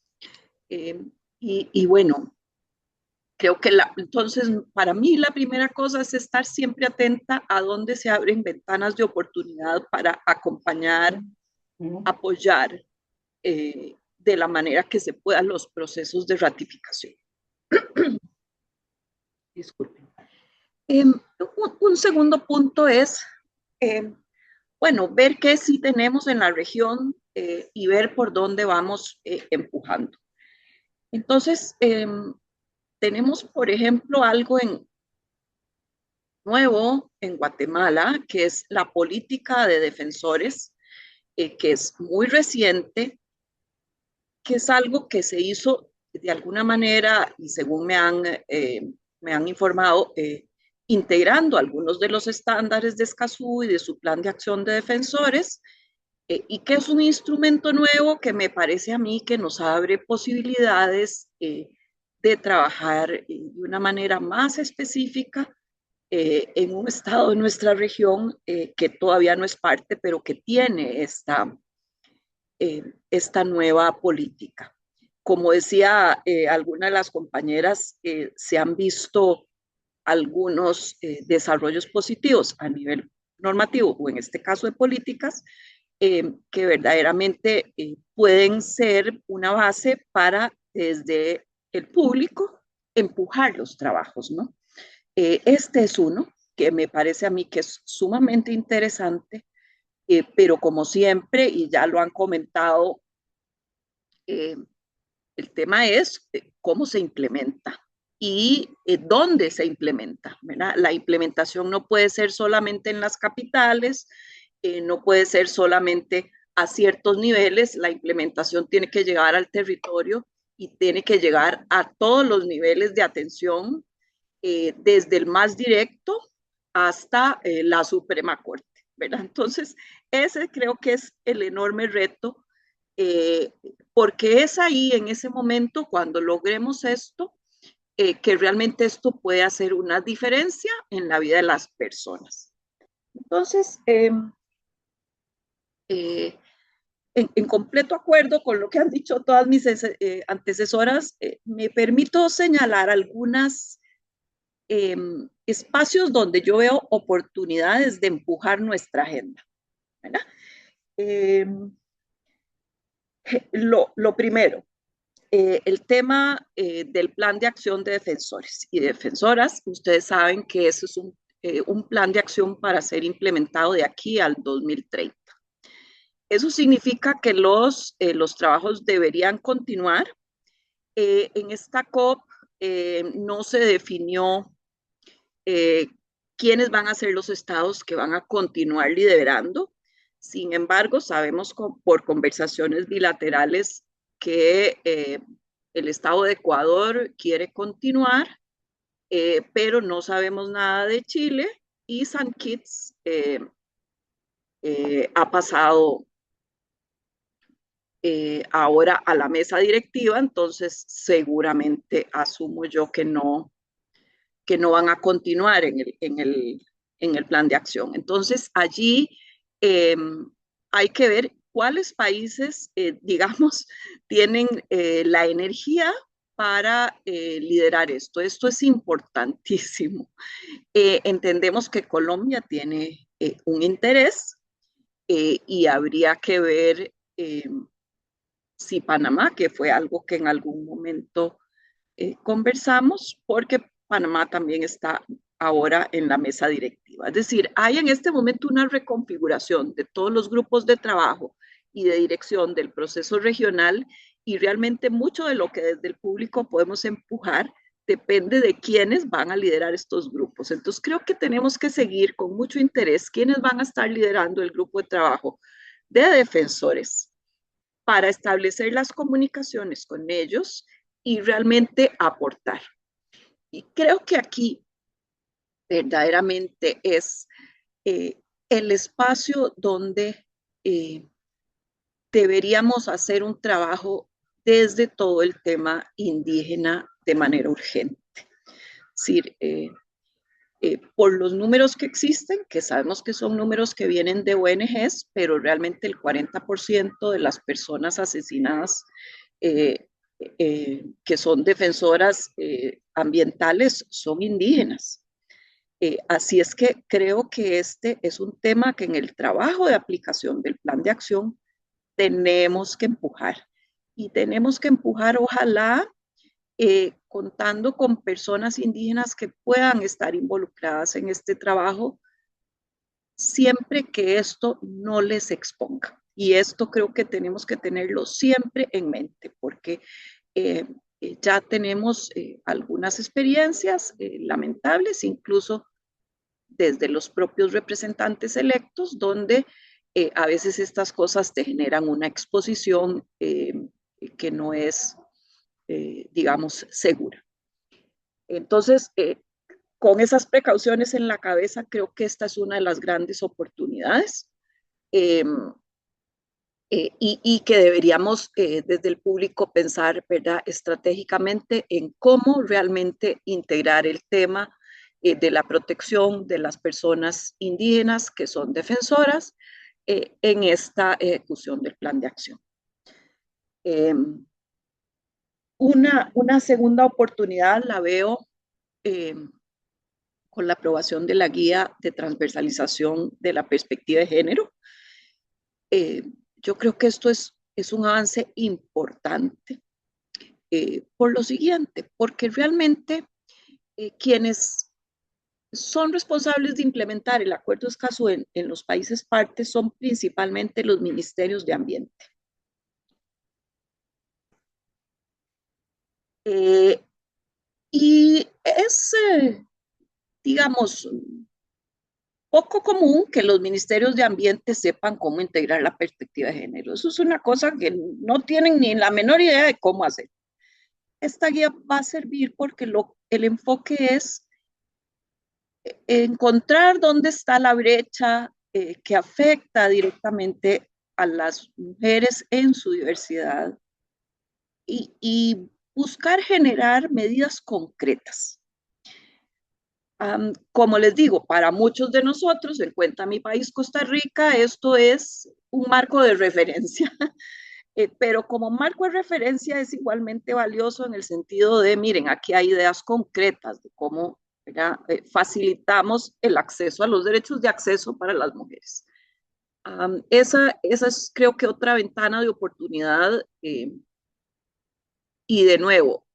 Eh, y bueno, creo que entonces para mí la primera cosa es estar siempre atenta a dónde se abren ventanas de oportunidad para acompañar, apoyar de la manera que se puedan los procesos de ratificación. Disculpen. Un segundo punto es, bueno, ver qué sí tenemos en la región y ver por dónde vamos empujando. Entonces, tenemos, por ejemplo, algo nuevo en Guatemala, que es la política de defensores, que es muy reciente, que es algo que se hizo de alguna manera, y según me han informado, integrando algunos de los estándares de Escazú y de su plan de acción de defensores, y que es un instrumento nuevo que me parece a mí que nos abre posibilidades de trabajar de una manera más específica en un estado de nuestra región que todavía no es parte, pero que tiene esta nueva política. como decía alguna de las compañeras, se han visto algunos desarrollos positivos a nivel normativo o en este caso de políticas que verdaderamente pueden ser una base para desde el público empujar los trabajos, ¿no? Este es uno que me parece a mí que es sumamente interesante, pero como siempre, y ya lo han comentado, eh, el tema es cómo se implementa y dónde se implementa, ¿verdad? La implementación no puede ser solamente en las capitales, no puede ser solamente a ciertos niveles, la implementación tiene que llegar al territorio y tiene que llegar a todos los niveles de atención, desde el más directo hasta la Suprema Corte, ¿verdad? Entonces, ese creo que es el enorme reto, eh, porque es ahí, en ese momento, cuando logremos esto, que realmente esto puede hacer una diferencia en la vida de las personas. Entonces, en completo acuerdo con lo que han dicho todas mis antecesoras, me permito señalar algunas espacios donde yo veo oportunidades de empujar nuestra agenda, ¿verdad? Eh, lo primero, el tema del plan de acción de defensores y defensoras. Ustedes saben que eso es un plan de acción para ser implementado de aquí al 2030. Eso significa que los trabajos deberían continuar. En esta COP no se definió eh, quiénes van a ser los estados que van a continuar liderando. Sin embargo, sabemos por conversaciones bilaterales que el estado de Ecuador quiere continuar, pero no sabemos nada de Chile y San Kitts ha pasado ahora a la mesa directiva, entonces seguramente asumo yo que no van a continuar en el plan de acción. Entonces, allí eh, hay que ver cuáles países, digamos, tienen la energía para liderar esto. Esto es importantísimo. Entendemos que Colombia tiene un interés y habría que ver si Panamá, que fue algo que en algún momento conversamos, porque Panamá también está ahora en la mesa directiva. Es decir, hay en este momento una reconfiguración de todos los grupos de trabajo y de dirección del proceso regional y realmente mucho de lo que desde el público podemos empujar depende de quiénes van a liderar estos grupos. Entonces creo que tenemos que seguir con mucho interés quiénes van a estar liderando el grupo de trabajo de defensores para establecer las comunicaciones con ellos y realmente aportar. Y creo que aquí verdaderamente es el espacio donde deberíamos hacer un trabajo desde todo el tema indígena de manera urgente. Es decir, por los números que existen, que sabemos que son números que vienen de ONGs, pero realmente el 40% de las personas asesinadas que son defensoras ambientales son indígenas. Así es que creo que este es un tema que en el trabajo de aplicación del plan de acción tenemos que empujar. Y tenemos que empujar, ojalá, contando con personas indígenas que puedan estar involucradas en este trabajo, siempre que esto no les exponga. Y esto creo que tenemos que tenerlo siempre en mente, porque ya tenemos algunas experiencias lamentables, incluso desde los propios representantes electos, donde a veces estas cosas te generan una exposición que no es, digamos, segura. Entonces, con esas precauciones en la cabeza, creo que esta es una de las grandes oportunidades eh, y que deberíamos desde el público pensar, ¿verdad?, estratégicamente en cómo realmente integrar el tema de la protección de las personas indígenas que son defensoras en esta ejecución del plan de acción. Una segunda oportunidad la veo eh, con la aprobación de la guía de transversalización de la perspectiva de género. Eh, yo creo que esto es un avance importante por lo siguiente, porque realmente quienes son responsables de implementar el acuerdo escaso en los países partes son principalmente los ministerios de ambiente. Y es, digamos, poco común que los ministerios de ambiente sepan cómo integrar la perspectiva de género. Eso es una cosa que no tienen ni la menor idea de cómo hacer. Esta guía va a servir porque el enfoque es encontrar dónde está la brecha que afecta directamente a las mujeres en su diversidad y buscar generar medidas concretas. Como les digo, para muchos de nosotros, en cuenta mi país, Costa Rica, esto es un marco de referencia, pero como marco de referencia es igualmente valioso en el sentido de, miren, aquí hay ideas concretas de cómo facilitamos el acceso a los derechos de acceso para las mujeres. Esa es creo que otra ventana de oportunidad y de nuevo,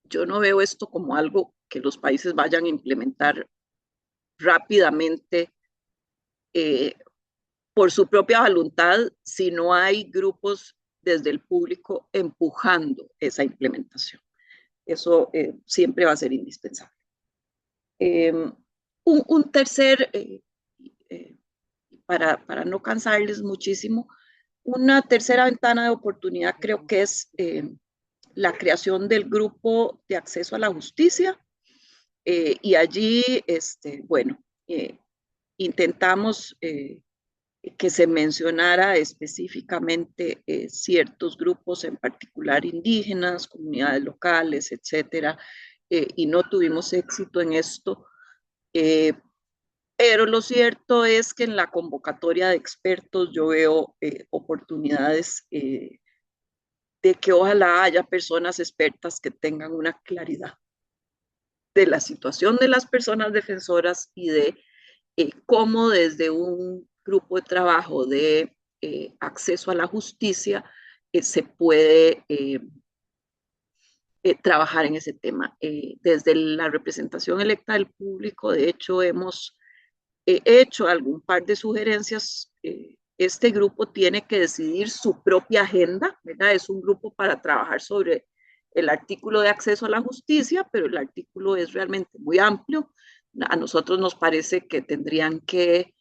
yo no veo esto como algo que los países vayan a implementar rápidamente por su propia voluntad si no hay grupos desde el público empujando esa implementación. Eso siempre va a ser indispensable. Un tercer, para no cansarles muchísimo, una tercera ventana de oportunidad creo que es la creación del grupo de acceso a la justicia. Y allí, bueno, intentamos que se mencionara específicamente ciertos grupos, en particular indígenas, comunidades locales, etcétera, y no tuvimos éxito en esto. Pero lo cierto es que en la convocatoria de expertos yo veo oportunidades de que ojalá haya personas expertas que tengan una claridad de la situación de las personas defensoras y de cómo desde un grupo de trabajo de acceso a la justicia se puede trabajar en ese tema. Desde la representación electa del público, de hecho, hemos hecho algún par de sugerencias. Este grupo tiene que decidir su propia agenda, ¿verdad? Es un grupo para trabajar sobre el artículo de acceso a la justicia, pero el artículo es realmente muy amplio. A nosotros nos parece que tendrían que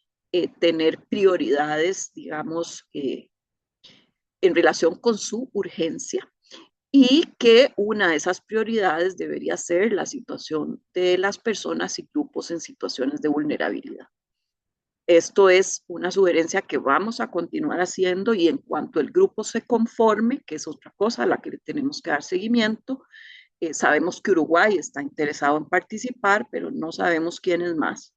tener prioridades, digamos, en relación con su urgencia y que una de esas prioridades debería ser la situación de las personas y grupos en situaciones de vulnerabilidad. Esto es una sugerencia que vamos a continuar haciendo y en cuanto el grupo se conforme, que es otra cosa a la que le tenemos que dar seguimiento, sabemos que Uruguay está interesado en participar, pero no sabemos quiénes más.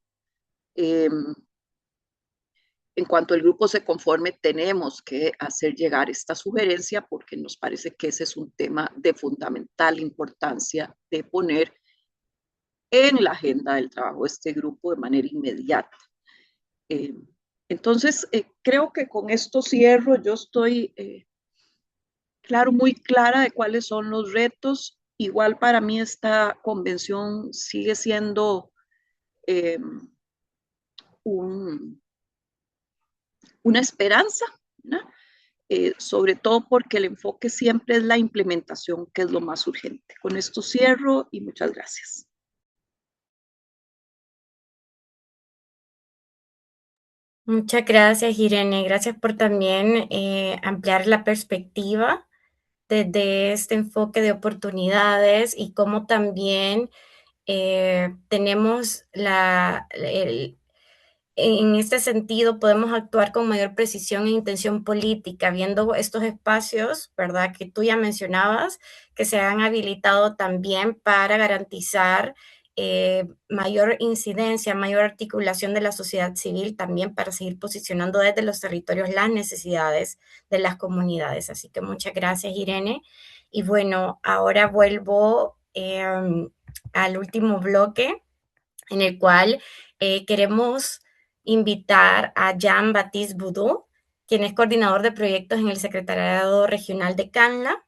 En cuanto el grupo se conforme, tenemos que hacer llegar esta sugerencia porque nos parece que ese es un tema de fundamental importancia de poner en la agenda del trabajo de este grupo de manera inmediata. Entonces, creo que con esto cierro. Yo estoy, claro, muy clara de cuáles son los retos. Igual para mí esta convención sigue siendo una esperanza, ¿no? Sobre todo porque el enfoque siempre es la implementación, que es lo más urgente. Con esto cierro y muchas gracias. Muchas gracias, Irene. Gracias por también ampliar la perspectiva desde este enfoque de oportunidades y cómo también tenemos en este sentido podemos actuar con mayor precisión e intención política, viendo estos espacios, ¿verdad? Que tú ya mencionabas, que se han habilitado también para garantizar mayor incidencia, mayor articulación de la sociedad civil también para seguir posicionando desde los territorios las necesidades de las comunidades. Así que muchas gracias, Irene. Y bueno, ahora vuelvo al último bloque en el cual queremos invitar a Jean-Baptiste Boudou, quien es coordinador de proyectos en el Secretariado Regional de Canla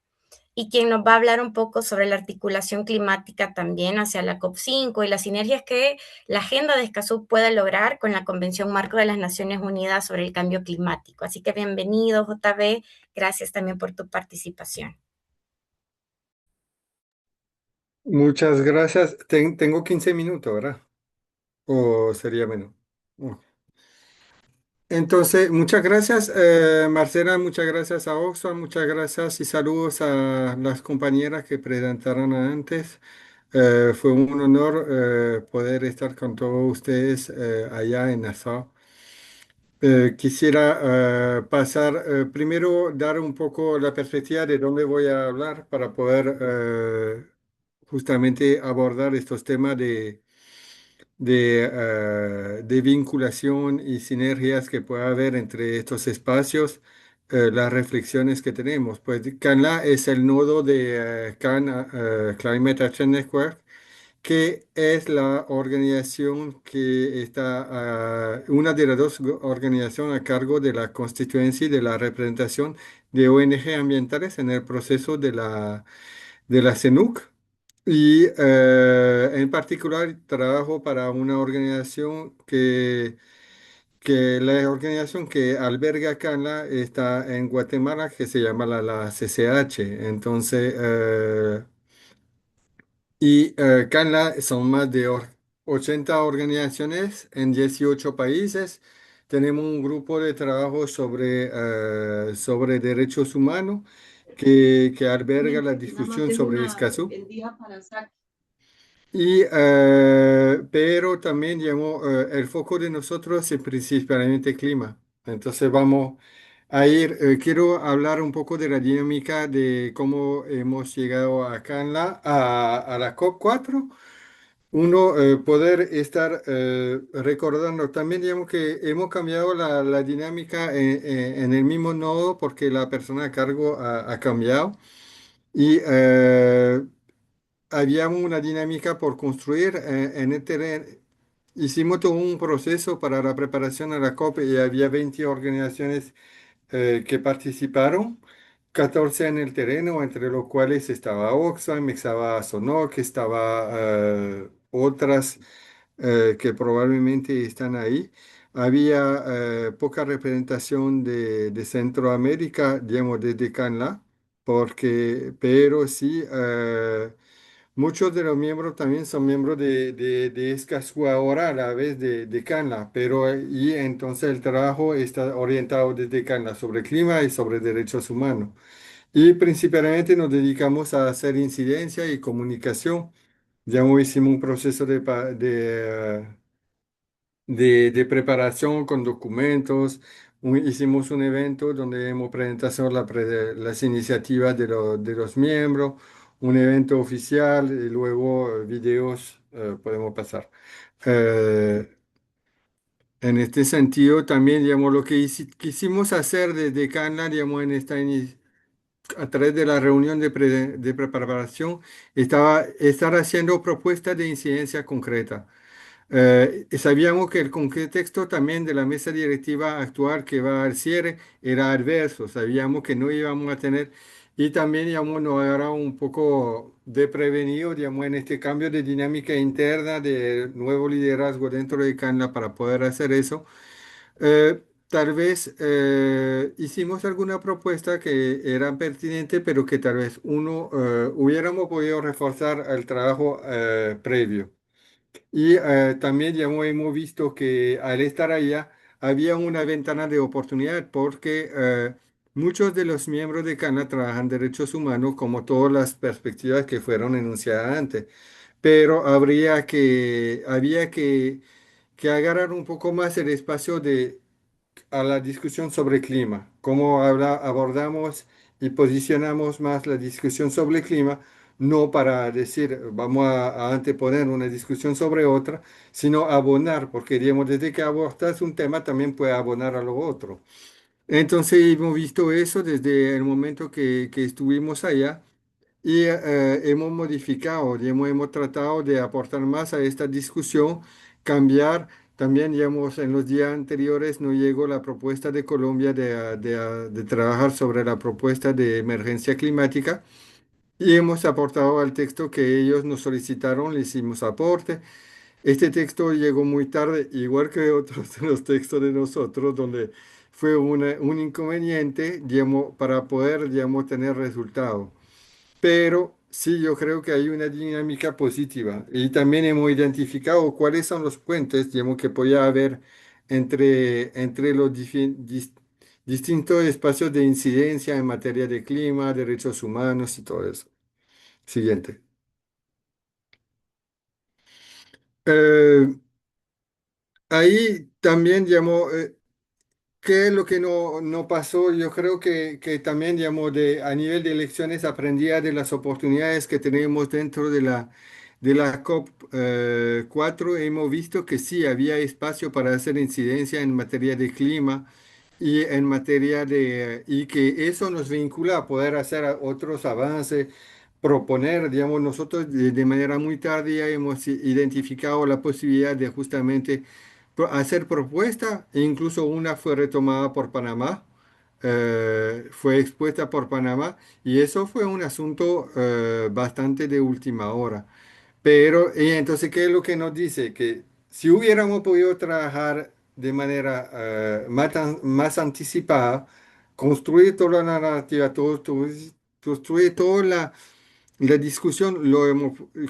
y quien nos va a hablar un poco sobre la articulación climática también hacia la COP5 y las sinergias que la Agenda de Escazú puede lograr con la Convención Marco de las Naciones Unidas sobre el Cambio Climático. Así que bienvenido, JB. Gracias también por tu participación. Muchas gracias. Tengo 15 minutos, ¿verdad? ¿O sería menos? Oh. Entonces, muchas gracias, Marcela, muchas gracias a Oxfam, muchas gracias y saludos a las compañeras que presentaron antes. Fue un honor poder estar con todos ustedes allá en Nassau. Quisiera pasar, primero dar un poco la perspectiva de dónde voy a hablar para poder justamente abordar estos temas de vinculación y sinergias que pueda haber entre estos espacios, las reflexiones que tenemos. Pues CANLA es el nodo de Climate Action Network, que es la organización que está, una de las dos organizaciones a cargo de la constituencia y de la representación de ONG ambientales en el proceso de la CNUC. Y en particular trabajo para una organización que la organización que alberga Canla está en Guatemala, que se llama la CCH. Entonces, Canla son más de 80 organizaciones en 18 países. Tenemos un grupo de trabajo sobre derechos humanos que alberga la discusión sobre Escazú. Pero también, digamos, el foco de nosotros es principalmente clima. Entonces vamos a ir, quiero hablar un poco de la dinámica de cómo hemos llegado acá a la COP4. Uno, poder estar recordando también, digamos, que hemos cambiado la dinámica en el mismo nodo porque la persona a cargo ha cambiado. Y había una dinámica por construir en el terreno. Hicimos todo un proceso para la preparación a la COP y había 20 organizaciones que participaron, 14 en el terreno, entre los cuales estaba Oxfam, estaba SONOC, estaba otras que probablemente están ahí. Había poca representación de Centroamérica, digamos, desde Canla, pero sí. Muchos de los miembros también son miembros de Escazú ahora a la vez de Canla, pero y entonces el trabajo está orientado desde Canla sobre clima y sobre derechos humanos. Y principalmente nos dedicamos a hacer incidencia y comunicación. Ya hicimos un proceso de preparación con documentos. Hicimos un evento donde hemos presentado las iniciativas de los miembros, un evento oficial y luego videos podemos pasar. Eh, en este sentido, también, digamos, lo que quisimos hacer desde Canla, digamos, a través de la reunión de preparación, estar haciendo propuestas de incidencia concreta. Sabíamos que el contexto también de la mesa directiva actual que va al cierre era adverso, sabíamos que no íbamos a tener, y también, digamos, nos era un poco de prevenido, digamos, en este cambio de dinámica interna, de nuevo liderazgo dentro de Canla para poder hacer eso. Tal vez hicimos alguna propuesta que era pertinente, pero que tal vez hubiéramos podido reforzar el trabajo previo. Y también ya hemos visto que al estar allá había una ventana de oportunidad porque muchos de los miembros de CANA trabajan derechos humanos como todas las perspectivas que fueron enunciadas antes, pero había que agarrar un poco más el espacio a la discusión sobre clima, cómo abordamos y posicionamos más la discusión sobre clima, no para decir vamos a anteponer una discusión sobre otra, sino abonar, porque digamos, desde que abordas un tema también puede abonar a lo otro. Entonces hemos visto eso desde el momento que estuvimos allá y hemos modificado, digamos, hemos tratado de aportar más a esta discusión, cambiar. También, digamos, en los días anteriores no llegó la propuesta de Colombia de trabajar sobre la propuesta de emergencia climática y hemos aportado al texto que ellos nos solicitaron, le hicimos aporte. Este texto llegó muy tarde, igual que otros de los textos de nosotros, donde fue un inconveniente, digamos, para poder, digamos, tener resultado. Pero sí, yo creo que hay una dinámica positiva y también hemos identificado cuáles son los puentes, digamos, que podía haber entre los distintos espacios de incidencia en materia de clima, derechos humanos y todo eso. Siguiente. Eh, Ahí también, digamos, ¿qué es lo que no pasó? Yo creo que también, digamos, a nivel de elecciones aprendía de las oportunidades que tenemos dentro de la COP 4. Hemos visto que sí, había espacio para hacer incidencia en materia de clima y en materia y que eso nos vincula a poder hacer otros avances, proponer, digamos, nosotros de manera muy tardía hemos identificado la posibilidad de justamente hacer propuesta, e incluso una fue retomada por Panamá, fue expuesta por Panamá, y eso fue un asunto bastante de última hora. Pero, y entonces, ¿qué es lo que nos dice? Que si hubiéramos podido trabajar de manera más anticipada, construir toda la narrativa, construir toda la discusión,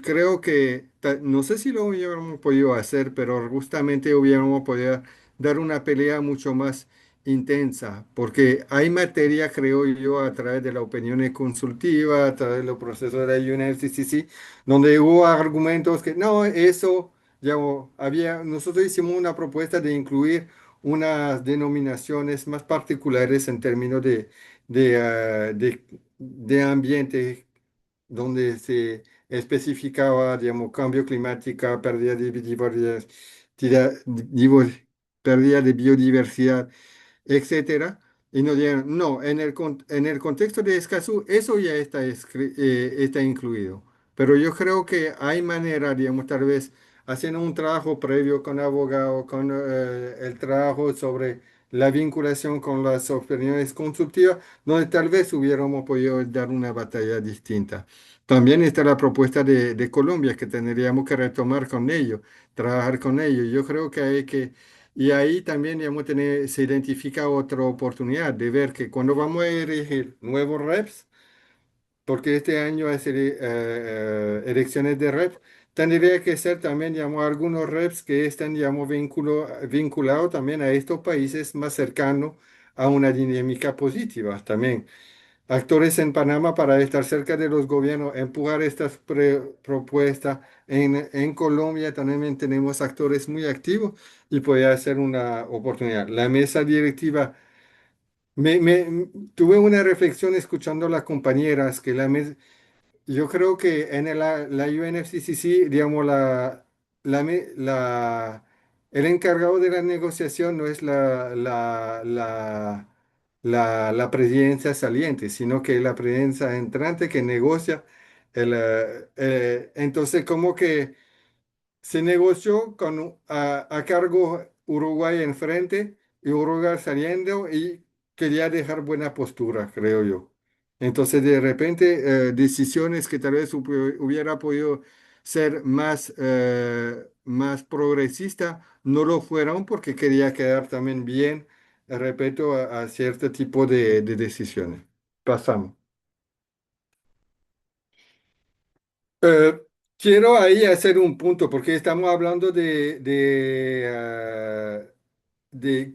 creo que, no sé si lo hubiéramos podido hacer, pero justamente hubiéramos podido dar una pelea mucho más intensa, porque hay materia, creo yo, a través de la opinión consultiva, a través de los procesos de la UNFCCC, donde hubo argumentos que no, eso, ya nosotros hicimos una propuesta de incluir unas denominaciones más particulares en términos de ambiente donde se especificaba, digamos, cambio climático, pérdida de biodiversidad, etcétera. Y nos dijeron, no, en el contexto de Escazú, eso ya está incluido. Pero yo creo que hay manera, digamos, tal vez haciendo un trabajo previo con abogado, con el trabajo sobre la vinculación con las opiniones constructivas, donde tal vez hubiéramos podido dar una batalla distinta. También está la propuesta de Colombia que tendríamos que retomar con ellos, trabajar con ellos. Yo creo que hay que y ahí también, digamos, se identifica otra oportunidad de ver que cuando vamos a elegir nuevos reps, porque este año hay elecciones de reps, tendría que ser también, digamos, algunos reps que estén, digamos, vinculados también a estos países más cercanos a una dinámica positiva también actores en Panamá para estar cerca de los gobiernos, empujar estas propuestas. En Colombia también tenemos actores muy activos y puede ser una oportunidad. La mesa directiva, tuve una reflexión escuchando a las compañeras que yo creo que en la UNFCCC, digamos, la, me- la- el encargado de la negociación no es la presidencia saliente, sino que la presidencia entrante que negocia. Entonces, como que se negoció a cargo Uruguay enfrente y Uruguay saliendo y quería dejar buena postura, creo yo. Entonces, de repente, decisiones que tal vez hubiera podido ser más progresista, no lo fueron porque quería quedar también bien, respeto a cierto tipo de decisiones. Pasamos. Eh, Quiero ahí hacer un punto porque estamos hablando de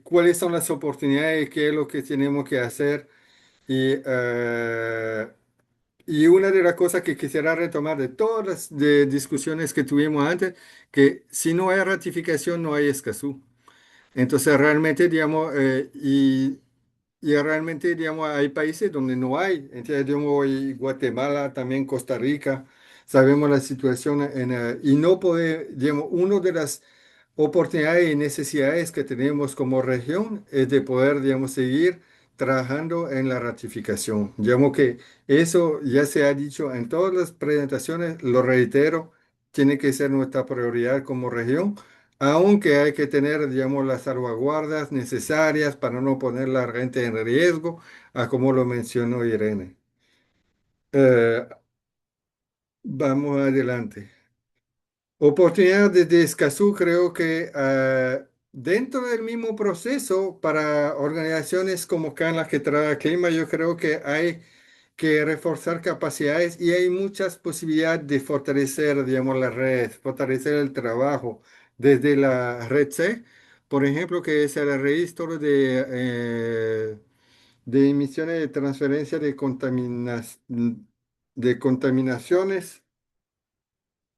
cuáles son las oportunidades, qué es lo que tenemos que hacer. Y una de las cosas que quisiera retomar de todas las discusiones que tuvimos antes, que si no hay ratificación, no hay Escazú. Entonces, realmente, digamos, y realmente, digamos, hay países donde no hay. Entonces, digamos, y Guatemala, también Costa Rica, sabemos la situación y no puede, digamos, una de las oportunidades y necesidades que tenemos como región es de poder, digamos, seguir trabajando en la ratificación. Digamos que eso ya se ha dicho en todas las presentaciones, lo reitero, tiene que ser nuestra prioridad como región, aunque hay que tener, digamos, las salvaguardas necesarias para no poner la gente en riesgo, a como lo mencionó Irene. Eh, vamos adelante. Oportunidades de Escazú, creo que dentro del mismo proceso para organizaciones como CAN, que trae clima, yo creo que hay que reforzar capacidades y hay muchas posibilidades de fortalecer, digamos, la red, fortalecer el trabajo desde la red C, por ejemplo, que es el registro de emisiones de transferencia de contaminaciones.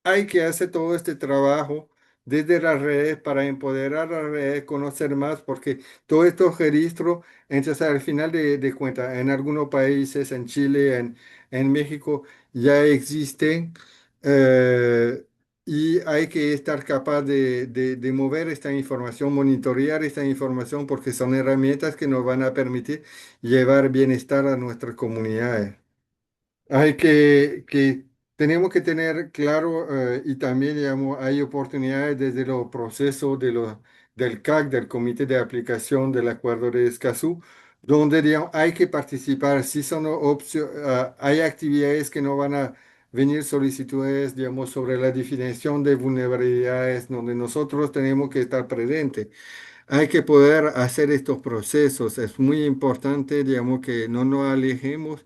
Hay que hacer todo este trabajo desde las redes para empoderar a las redes, conocer más, porque todos estos registros, entonces al final de cuentas, en algunos países, en Chile, en México, ya existen eh, y hay que estar capaz de mover esta información, monitorear esta información, porque son herramientas que nos van a permitir llevar bienestar a nuestras comunidades. Hay tenemos que tener claro y también, digamos, hay oportunidades desde los procesos del CAC, del Comité de Aplicación del Acuerdo de Escazú, donde, digamos, hay que participar. Si son hay actividades que no van a venir solicitudes, digamos, sobre la definición de vulnerabilidades, donde nosotros tenemos que estar presentes. Hay que poder hacer estos procesos. Es muy importante, digamos, que no nos alejemos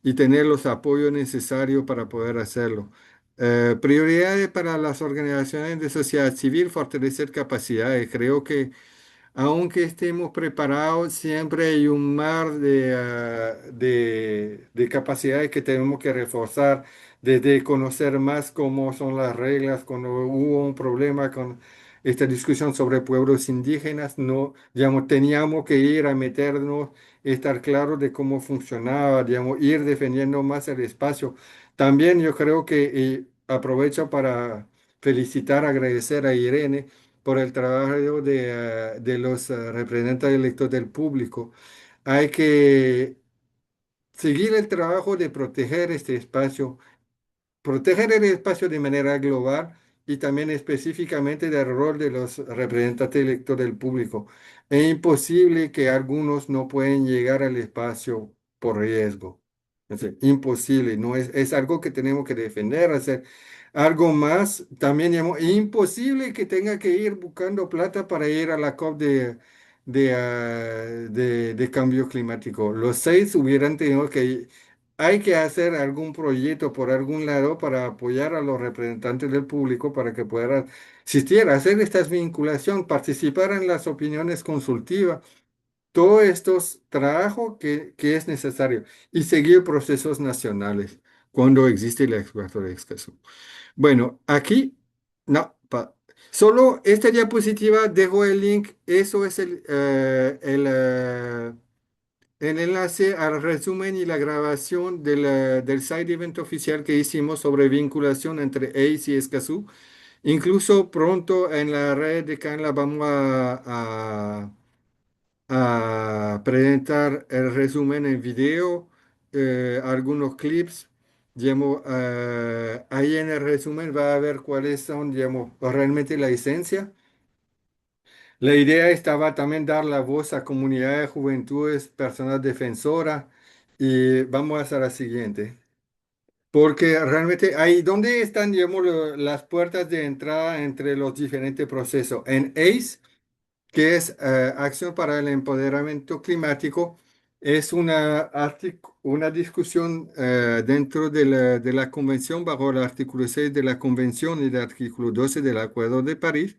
y tener los apoyos necesarios para poder hacerlo. Prioridades para las organizaciones de sociedad civil, fortalecer capacidades. Creo que aunque estemos preparados, siempre hay un mar de capacidades que tenemos que reforzar, desde conocer más cómo son las reglas. Cuando hubo un problema con esta discusión sobre pueblos indígenas, no, digamos, teníamos que ir a meternos, estar claros de cómo funcionaba, digamos, ir defendiendo más el espacio. También yo creo que aprovecho para felicitar, agradecer a Irene por el trabajo de los representantes electos del público. Hay que seguir el trabajo de proteger el espacio de manera global y también específicamente del rol de los representantes electos del público. Es imposible que algunos no pueden llegar al espacio por riesgo. Imposible, no es algo que tenemos que defender, hacer algo más. También imposible que tenga que ir buscando plata para ir a la COP de cambio climático. Los seis hubieran tenido que hay que hacer algún proyecto por algún lado para apoyar a los representantes del público para que puedan asistir, hacer esta vinculación, participar en las opiniones consultivas. Todo esto es trabajo que es necesario y seguir procesos nacionales cuando existe la exploratoria de Escazú. Bueno, aquí, no, solo esta diapositiva dejo el link, eso es el enlace al resumen y la grabación del side event oficial que hicimos sobre vinculación entre ACE y Escazú. Incluso pronto en la red de Canla vamos a presentar el resumen en video, algunos clips. Digamos, ahí en el resumen va a ver cuáles son, digamos, realmente la esencia. La idea estaba también dar la voz a comunidades de juventudes, personas defensoras, y vamos a hacer la siguiente. Porque realmente ahí donde están, digamos, las puertas de entrada entre los diferentes procesos. En ACE, que es Acción para el Empoderamiento Climático, es una discusión dentro de la Convención, bajo el artículo 6 de la Convención y el artículo 12 del Acuerdo de París,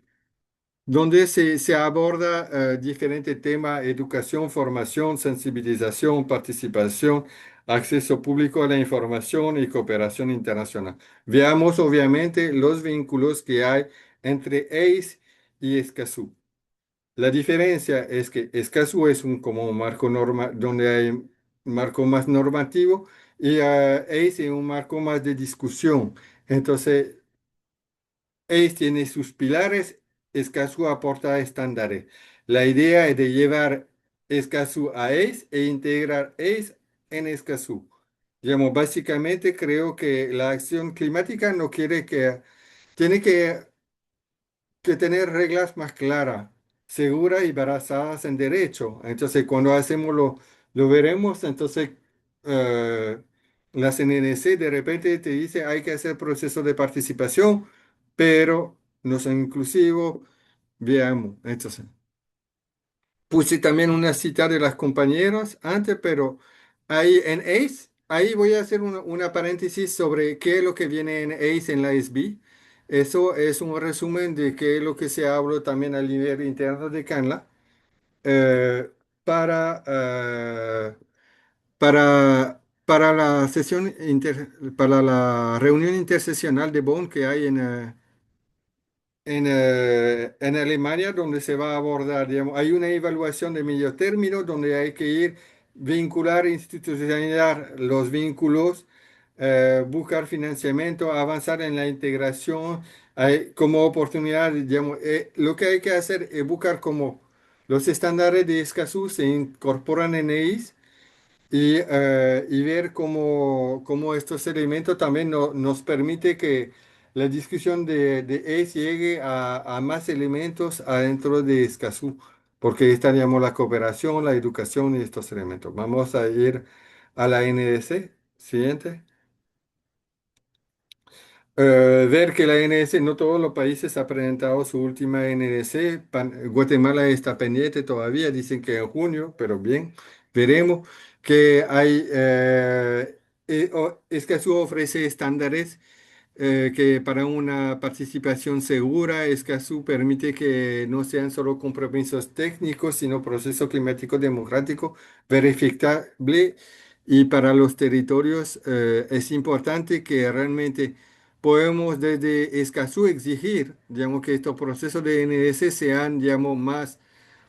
donde se aborda diferentes temas: educación, formación, sensibilización, participación, acceso público a la información y cooperación internacional. Veamos obviamente los vínculos que hay entre ACE y Escazú. La diferencia es que Escazú es un como un marco norma, donde hay un marco más normativo y ACE es un marco más de discusión. Entonces, ACE tiene sus pilares, Escazú aporta estándares. La idea es de llevar Escazú a ACE e integrar ACE en Escazú. Digamos, básicamente creo que la acción climática no quiere que, tiene que tener reglas más claras, seguras y basadas en derecho. Entonces, cuando hacemos lo veremos, entonces eh, la CNNC de repente te dice hay que hacer proceso de participación, pero no son inclusivos. Veamos, entonces. Puse también una cita de las compañeras antes, pero ahí en ACE, ahí voy a hacer una paréntesis sobre qué es lo que viene en ACE en la SB. Eso es un resumen de qué es lo que se habló también al nivel interno de Canla eh, para, para la para la reunión intersesional de Bonn que hay en Alemania, donde se va a abordar, digamos, hay una evaluación de medio término donde hay que ir, vincular, institucionalizar los vínculos, buscar financiamiento, avanzar en la integración, como oportunidad, digamos, lo que hay que hacer es buscar cómo los estándares de Escazú se incorporan en EIS y ver cómo estos elementos también nos permite que la discusión de ACE llegue a más elementos adentro de Escazú, porque estaríamos la cooperación, la educación y estos elementos. Vamos a ir a la NDC. Siguiente. Ver que la NDC, no todos los países han presentado su última NDC. Guatemala está pendiente todavía, dicen que en junio, pero bien, veremos que hay, Escazú ofrece estándares que para una participación segura, Escazú permite que no sean solo compromisos técnicos, sino proceso climático democrático verificable. Y para los territorios es importante que realmente podemos desde Escazú exigir, digamos, que estos procesos de NDC sean, digamos, más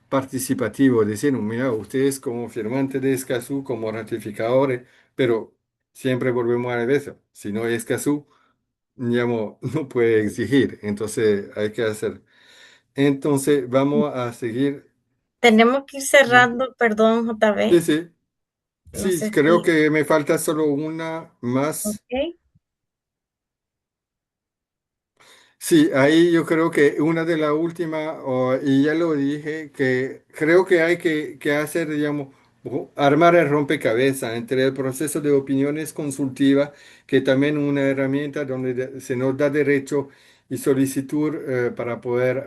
participativos. Decir, mira, ustedes como firmantes de Escazú, como ratificadores, pero siempre volvemos a eso. Si no es Escazú, digamos, no puede exigir, entonces hay que hacer. Entonces vamos a seguir. Tenemos que ir ¿No? cerrando, perdón, Sí, JB. sí, No sí, sé creo si. que me falta solo una más. Ok. Sí, ahí yo creo que una de las últimas, y ya lo dije, que creo que hay que hacer, digamos, armar el rompecabezas entre el proceso de opiniones consultivas, que también una herramienta donde se nos da derecho y solicitud para poder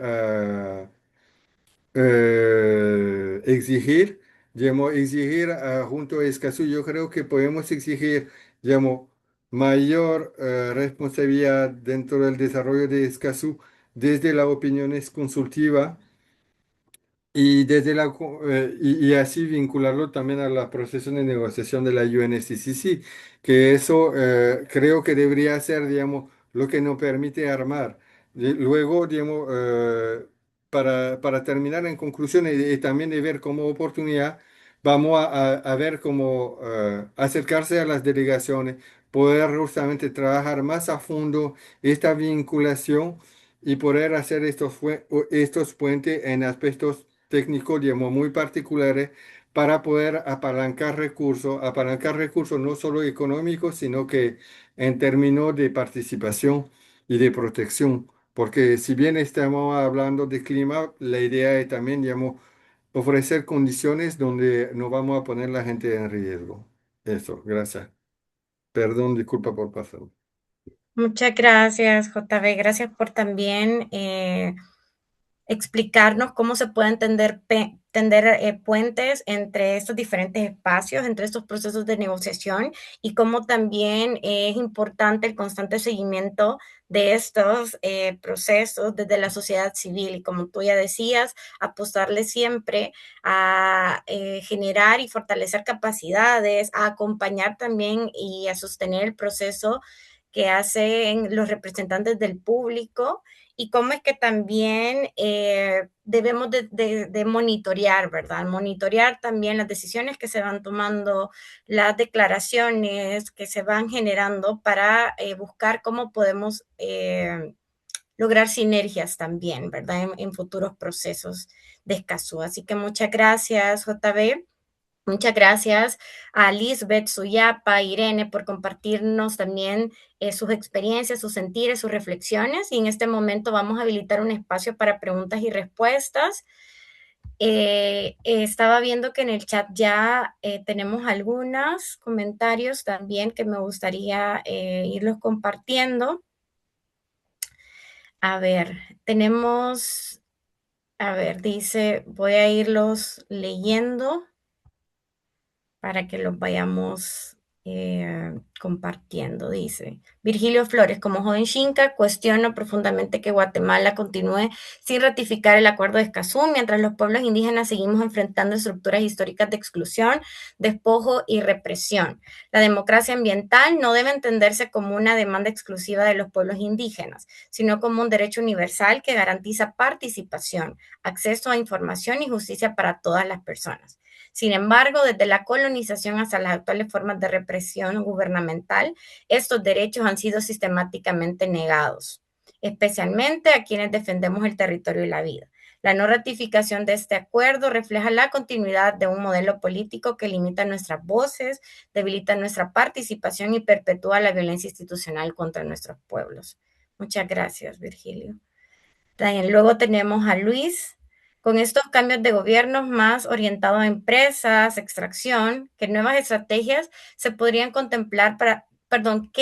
exigir, digamos, exigir junto a Escazú, yo creo que podemos exigir, digamos, mayor responsabilidad dentro del desarrollo de Escazú desde la opiniones consultiva y, y así vincularlo también a la proceso de negociación de la UNFCCC, que eso creo que debería ser, digamos, lo que nos permite armar. Luego, digamos, para terminar en conclusión y también de ver como oportunidad, vamos a ver cómo acercarse a las delegaciones, poder justamente trabajar más a fondo esta vinculación y poder hacer estos puentes en aspectos técnicos, digamos, muy particulares para poder apalancar recursos no solo económicos, sino que en términos de participación y de protección. Porque si bien estamos hablando de clima, la idea es también, digamos, ofrecer condiciones donde no vamos a poner la gente en riesgo. Eso, gracias. Perdón, disculpa por pasar. Muchas gracias, JB. Gracias por también explicarnos cómo se pueden tender puentes entre estos diferentes espacios, entre estos procesos de negociación y cómo también es importante el constante seguimiento de estos procesos desde la sociedad civil. Y como tú ya decías, apostarle siempre a generar y fortalecer capacidades, a acompañar también y a sostener el proceso que hacen los representantes del público y cómo es que también debemos de monitorear, ¿verdad? Monitorear también las decisiones que se van tomando, las declaraciones que se van generando para buscar cómo podemos lograr sinergias también, ¿verdad? En futuros procesos de Escazú. Así que muchas gracias, JB. Muchas gracias a Lisbeth, Suyapa, Irene por compartirnos también sus experiencias, sus sentires, sus reflexiones. Y en este momento vamos a habilitar un espacio para preguntas y respuestas. Estaba viendo que en el chat ya tenemos algunos comentarios también que me gustaría irlos compartiendo. A ver, tenemos, a ver, dice, voy a irlos leyendo para que los vayamos compartiendo, dice. Virgilio Flores, como joven xinca, cuestiono profundamente que Guatemala continúe sin ratificar el Acuerdo de Escazú, mientras los pueblos indígenas seguimos enfrentando estructuras históricas de exclusión, despojo y represión. La democracia ambiental no debe entenderse como una demanda exclusiva de los pueblos indígenas, sino como un derecho universal que garantiza participación, acceso a información y justicia para todas las personas. Sin embargo, desde la colonización hasta las actuales formas de represión gubernamental, estos derechos han sido sistemáticamente negados, especialmente a quienes defendemos el territorio y la vida. La no ratificación de este acuerdo refleja la continuidad de un modelo político que limita nuestras voces, debilita nuestra participación y perpetúa la violencia institucional contra nuestros pueblos. Muchas gracias, Virgilio. También luego tenemos a Luis. Con estos cambios de gobiernos más orientados a empresas, extracción, ¿qué nuevas estrategias se podrían contemplar para, perdón,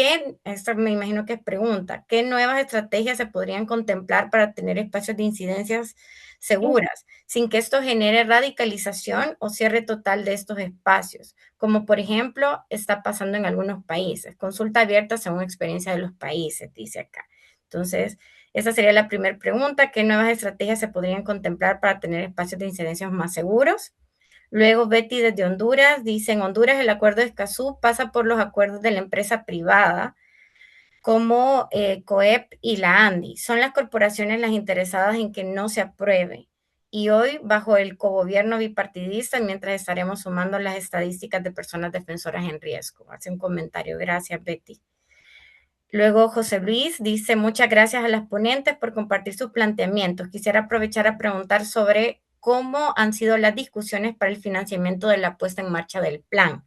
esto me imagino que es pregunta, ¿qué nuevas estrategias se podrían contemplar para tener espacios de incidencias seguras, sin que esto genere radicalización o cierre total de estos espacios? Como por ejemplo está pasando en algunos países. Consulta abierta según experiencia de los países, dice acá. Entonces, esa sería la primera pregunta. ¿Qué nuevas estrategias se podrían contemplar para tener espacios de incidencia más seguros? Luego Betty desde Honduras dice, en Honduras el acuerdo de Escazú pasa por los acuerdos de la empresa privada como COEP y la ANDI. Son las corporaciones las interesadas en que no se apruebe. Y hoy, bajo el cogobierno bipartidista, mientras estaremos sumando las estadísticas de personas defensoras en riesgo. Hace un comentario. Gracias, Betty. Luego José Luis dice, muchas gracias a las ponentes por compartir sus planteamientos. Quisiera aprovechar a preguntar sobre cómo han sido las discusiones para el financiamiento de la puesta en marcha del plan,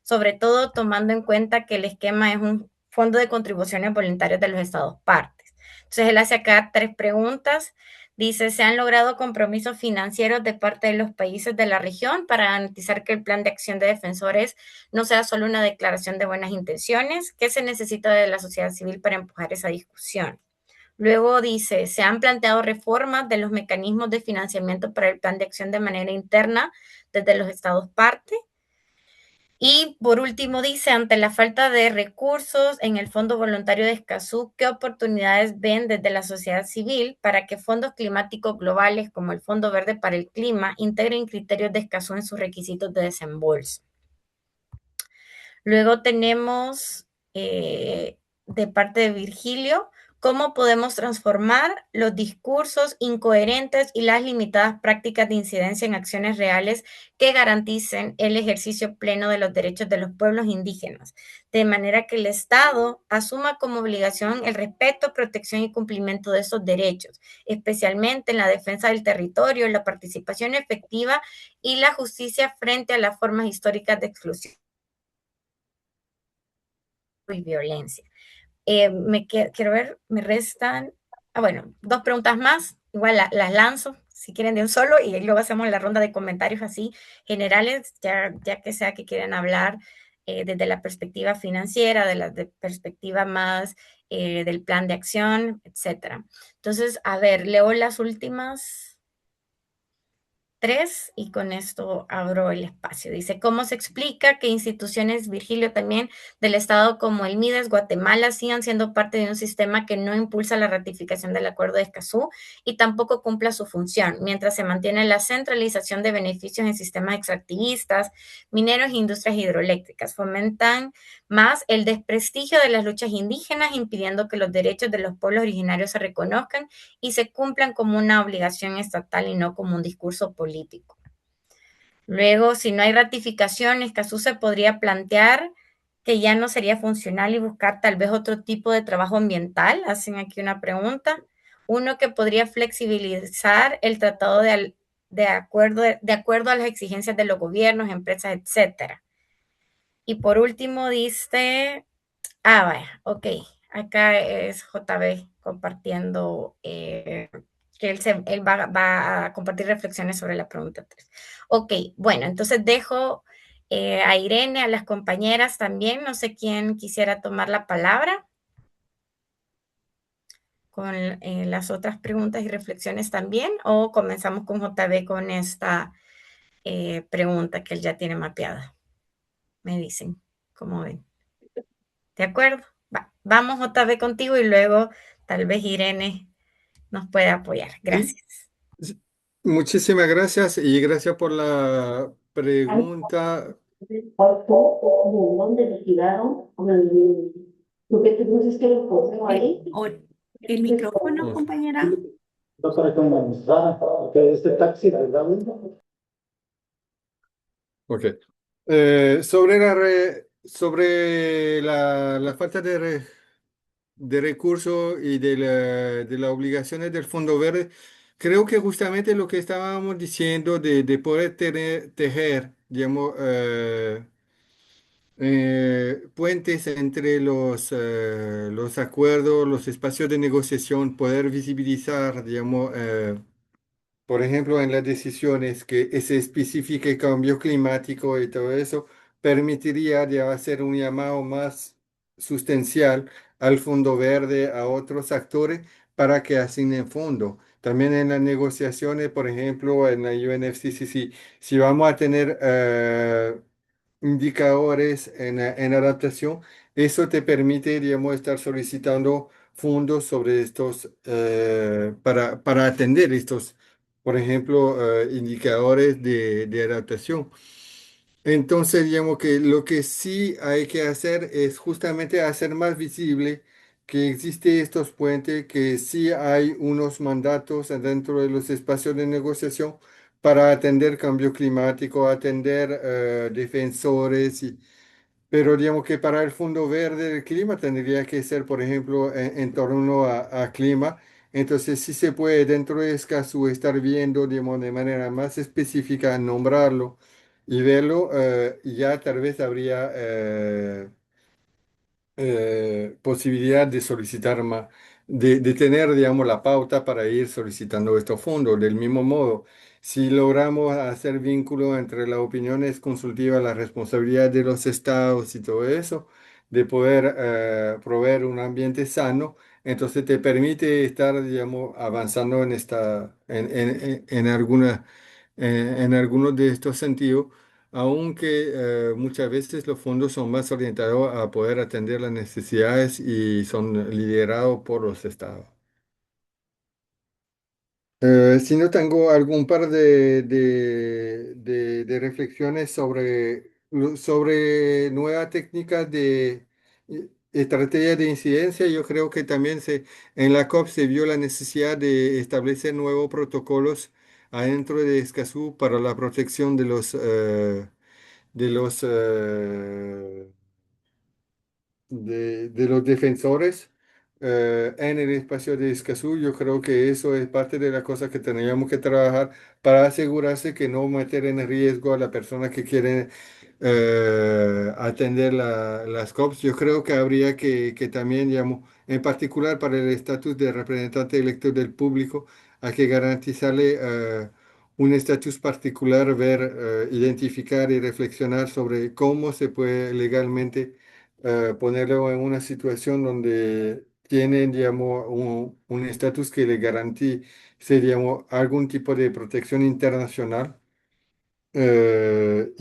sobre todo tomando en cuenta que el esquema es un fondo de contribuciones voluntarias de los estados partes. Entonces él hace acá 3 preguntas. Dice, ¿se han logrado compromisos financieros de parte de los países de la región para garantizar que el plan de acción de defensores no sea solo una declaración de buenas intenciones? ¿Qué se necesita de la sociedad civil para empujar esa discusión? Luego dice, se han planteado reformas de los mecanismos de financiamiento para el plan de acción de manera interna desde los estados parte. Y por último dice, ante la falta de recursos en el Fondo Voluntario de Escazú, ¿qué oportunidades ven desde la sociedad civil para que fondos climáticos globales como el Fondo Verde para el Clima integren criterios de Escazú en sus requisitos de desembolso? Luego tenemos de parte de Virgilio, cómo podemos transformar los discursos incoherentes y las limitadas prácticas de incidencia en acciones reales que garanticen el ejercicio pleno de los derechos de los pueblos indígenas, de manera que el Estado asuma como obligación el respeto, protección y cumplimiento de esos derechos, especialmente en la defensa del territorio, la participación efectiva y la justicia frente a las formas históricas de exclusión y violencia. Quiero ver, me restan, bueno, 2 preguntas más, igual las lanzo, si quieren de un solo, y luego hacemos la ronda de comentarios así generales, ya que sea que quieran hablar desde la perspectiva financiera, de la perspectiva más del plan de acción, etcétera. Entonces, a ver, leo las últimas 3 y con esto abro el espacio. Dice, ¿cómo se explica que instituciones, Virgilio, también del Estado como el MIDES, Guatemala, sigan siendo parte de un sistema que no impulsa la ratificación del Acuerdo de Escazú y tampoco cumpla su función, mientras se mantiene la centralización de beneficios en sistemas extractivistas, mineros e industrias hidroeléctricas? Fomentan más el desprestigio de las luchas indígenas, impidiendo que los derechos de los pueblos originarios se reconozcan y se cumplan como una obligación estatal y no como un discurso político. Luego, si no hay ratificación, Escazú se podría plantear que ya no sería funcional y buscar tal vez otro tipo de trabajo ambiental. Hacen aquí una pregunta. Uno que podría flexibilizar el tratado de acuerdo a las exigencias de los gobiernos, empresas, etcétera. Y por último dice, vaya, ok, acá es JB compartiendo que él va a compartir reflexiones sobre la pregunta 3. Ok, bueno, entonces dejo a Irene, a las compañeras también, no sé quién quisiera tomar la palabra con las otras preguntas y reflexiones también, o comenzamos con JB con esta pregunta que él ya tiene mapeada. Me dicen, ¿cómo ven? ¿De acuerdo? Vamos JB contigo y luego tal vez Irene nos puede apoyar. Sí, Gracias. sí. Muchísimas gracias y gracias por la pregunta. ¿Dónde liquidaron? Lo que tenemos es que lo pongo ahí. El micrófono, compañera. No para comenzar, que este taxi, ¿verdad? Ok. Sobre la falta de recursos y de las obligaciones del Fondo Verde, creo que justamente lo que estábamos diciendo de poder tejer, digamos, puentes entre los acuerdos, los espacios de negociación, poder visibilizar, digamos, por ejemplo, en las decisiones que se especifique cambio climático y todo eso, permitiría ya hacer un llamado más sustancial al Fondo Verde, a otros actores, para que asignen fondo. También en las negociaciones, por ejemplo, en la UNFCCC, si vamos a tener indicadores en adaptación, eso te permite, digamos, estar solicitando fondos sobre estos, para atender estos, por ejemplo, indicadores de adaptación. Entonces, digamos que lo que sí hay que hacer es justamente hacer más visible que existe estos puentes, que sí hay unos mandatos dentro de los espacios de negociación para atender cambio climático, atender defensores, pero digamos que para el Fondo Verde del Clima tendría que ser, por ejemplo, en torno a clima. Entonces, sí se puede dentro de Escazú estar viendo, digamos, de manera más específica, nombrarlo y verlo, y ya tal vez habría posibilidad de solicitar más, de tener, digamos, la pauta para ir solicitando estos fondos. Del mismo modo, si logramos hacer vínculo entre las opiniones consultivas, la responsabilidad de los estados y todo eso, de poder proveer un ambiente sano, entonces te permite estar, digamos, avanzando en algunos de estos sentidos, aunque muchas veces los fondos son más orientados a poder atender las necesidades y son liderados por los estados. Si no, tengo algún par de reflexiones sobre nuevas técnicas de estrategia de incidencia. Yo creo que también en la COP se vio la necesidad de establecer nuevos protocolos adentro de Escazú para la protección de los defensores en el espacio de Escazú. Yo creo que eso es parte de la cosa que teníamos que trabajar para asegurarse que no meter en riesgo a la persona que quiere atender las COPs. Yo creo que habría que también, digamos, en particular para el estatus de representante electo del público, hay que garantizarle un estatus particular, ver, identificar y reflexionar sobre cómo se puede legalmente ponerlo en una situación donde tienen, digamos, un estatus que le garantice, digamos, algún tipo de protección internacional. Sobre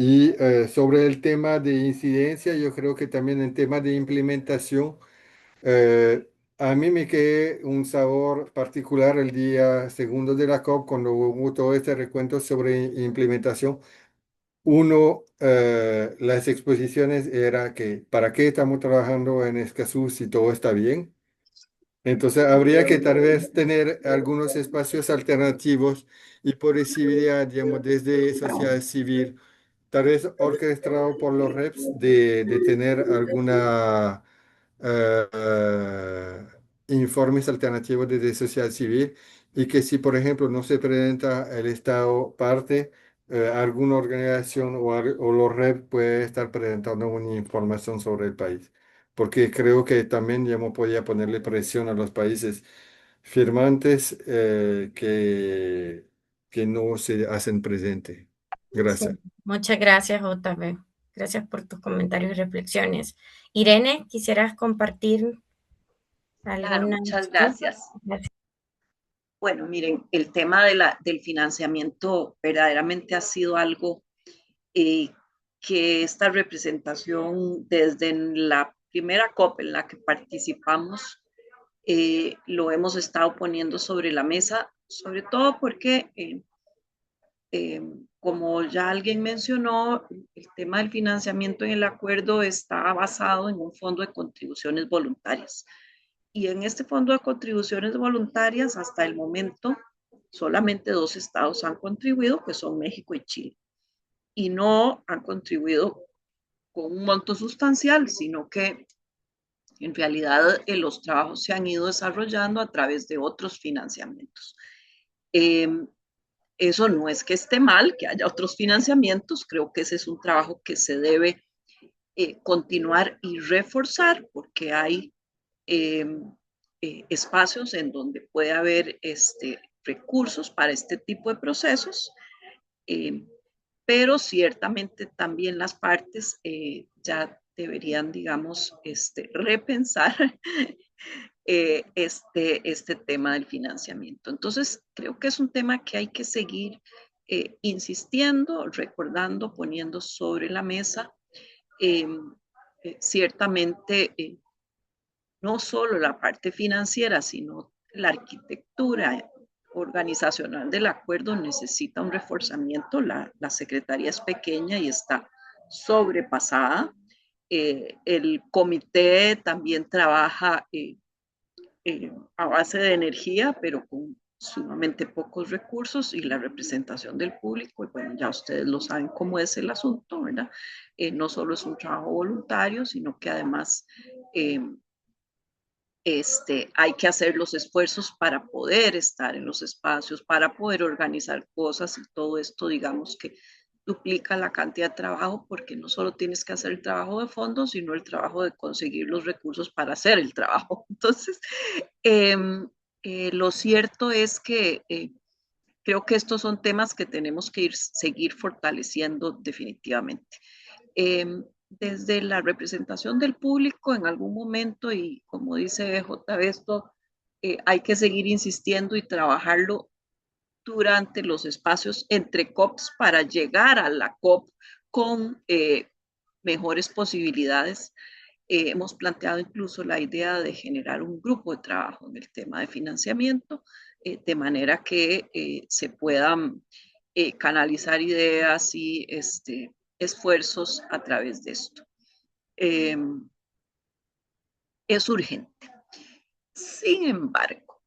el tema de incidencia, yo creo que también el tema de implementación, eh, a mí me quedó un sabor particular el día segundo de la COP cuando hubo todo este recuento sobre implementación. Uno, las exposiciones era que, ¿para qué estamos trabajando en Escazú si todo está bien? Entonces, habría que tal vez tener algunos espacios alternativos y posibilidad, digamos, desde sociedad civil, tal vez orquestado por los reps, de tener alguna eh, informes alternativos desde sociedad civil y que si, por ejemplo, no se presenta el Estado parte, alguna organización o los reps puede estar presentando una información sobre el país. Porque creo que también, digamos, podía ponerle presión a los países firmantes que no se hacen presente. Sí, Gracias. muchas gracias, JB. Gracias por tus comentarios y reflexiones. Irene, ¿quisieras compartir Claro, alguna? muchas Sí, gracias. gracias. Bueno, miren, el tema del financiamiento verdaderamente ha sido algo eh, que esta representación desde la primera COP en la que participamos lo hemos estado poniendo sobre la mesa, sobre todo porque, eh, como ya alguien mencionó, el tema del financiamiento en el acuerdo está basado en un fondo de contribuciones voluntarias. Y en este fondo de contribuciones voluntarias, hasta el momento, solamente dos estados han contribuido, que son México y Chile. Y no han contribuido con un monto sustancial, sino que en realidad los trabajos se han ido desarrollando a través de otros financiamientos. Eh, Eso no es que esté mal, que haya otros financiamientos, creo que ese es un trabajo que se debe continuar y reforzar porque hay eh, espacios en donde puede haber recursos para este tipo de procesos, eh, pero ciertamente también las partes ya deberían, digamos, repensar este tema del financiamiento. Entonces, creo que es un tema que hay que seguir insistiendo, recordando, poniendo sobre la mesa. Eh, Ciertamente, no solo la parte financiera, sino la arquitectura organizacional del acuerdo necesita un reforzamiento. La Secretaría es pequeña y está sobrepasada. El comité también trabaja a base de energía, pero con sumamente pocos recursos y la representación del público, y bueno, ya ustedes lo saben cómo es el asunto, ¿verdad? No solo es un trabajo voluntario, sino que además eh, hay que hacer los esfuerzos para poder estar en los espacios, para poder organizar cosas y todo esto, digamos que duplica la cantidad de trabajo porque no solo tienes que hacer el trabajo de fondo, sino el trabajo de conseguir los recursos para hacer el trabajo. Entonces, eh, lo cierto es que creo que estos son temas que tenemos que seguir fortaleciendo definitivamente. Desde la representación del público en algún momento, y como dice JB, esto hay que seguir insistiendo y trabajarlo durante los espacios entre COPs para llegar a la COP con mejores posibilidades. Hemos planteado incluso la idea de generar un grupo de trabajo en el tema de financiamiento, de manera que se puedan canalizar ideas y esfuerzos a través de esto. Eh, es urgente. Sin embargo,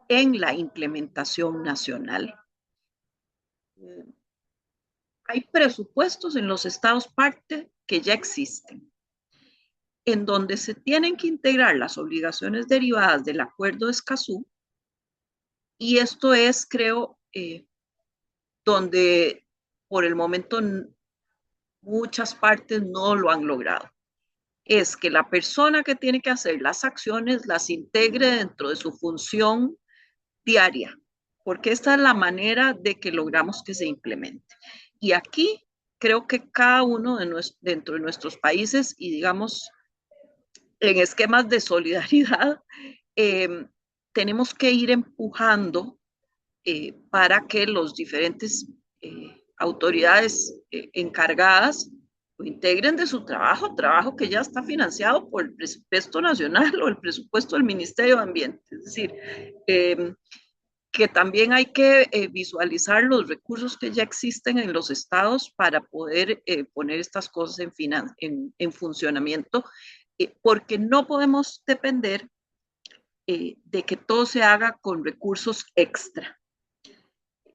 en la implementación nacional, hay presupuestos en los estados parte que ya existen, en donde se tienen que integrar las obligaciones derivadas del Acuerdo de Escazú, y esto es, creo, donde por el momento muchas partes no lo han logrado. Es que la persona que tiene que hacer las acciones las integre dentro de su función diaria, porque esta es la manera de que logramos que se implemente. Y aquí creo que cada uno dentro de nuestros países y digamos en esquemas de solidaridad, tenemos que ir empujando para que los diferentes autoridades encargadas lo integren de su trabajo que ya está financiado por el presupuesto nacional o el presupuesto del Ministerio de Ambiente. Es decir, que también hay que visualizar los recursos que ya existen en los estados para poder poner estas cosas en funcionamiento, porque no podemos depender de que todo se haga con recursos extra.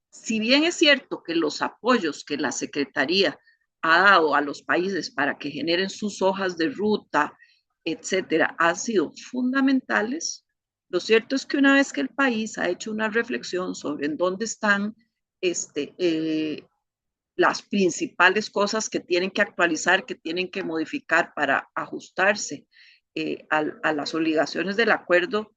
Si bien es cierto que los apoyos que la Secretaría ha dado a los países para que generen sus hojas de ruta, etcétera, han sido fundamentales, lo cierto es que una vez que el país ha hecho una reflexión sobre en dónde están las principales cosas que tienen que actualizar, que tienen que modificar para ajustarse a las obligaciones del acuerdo,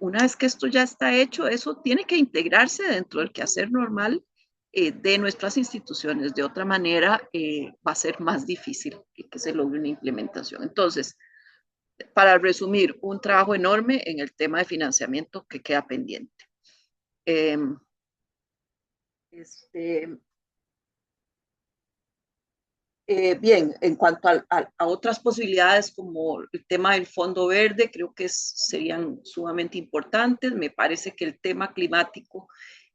una vez que esto ya está hecho, eso tiene que integrarse dentro del quehacer normal de nuestras instituciones. De otra manera, va a ser más difícil que se logre una implementación. Entonces, para resumir, un trabajo enorme en el tema de financiamiento que queda pendiente. Bien, en cuanto a otras posibilidades como el tema del Fondo Verde, creo que serían sumamente importantes. Me parece que el tema climático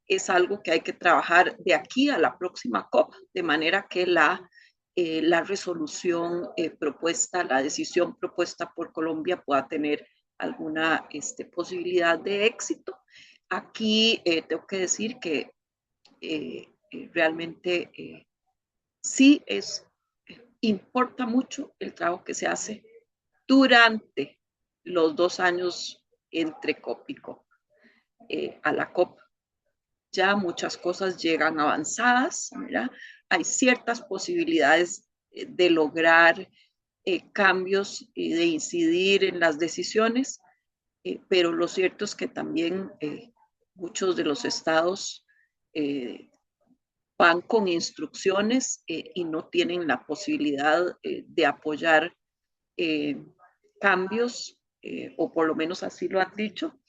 es algo que hay que trabajar de aquí a la próxima COP, de manera que la resolución propuesta, la decisión propuesta por Colombia pueda tener alguna posibilidad de éxito. Aquí tengo que decir que realmente sí importa mucho el trabajo que se hace durante los 2 años entre COP y COP. A la COP ya muchas cosas llegan avanzadas, ¿verdad? Hay ciertas posibilidades de lograr cambios y de incidir en las decisiones, pero lo cierto es que también muchos de los estados van con instrucciones y no tienen la posibilidad de apoyar cambios, o por lo menos así lo han dicho,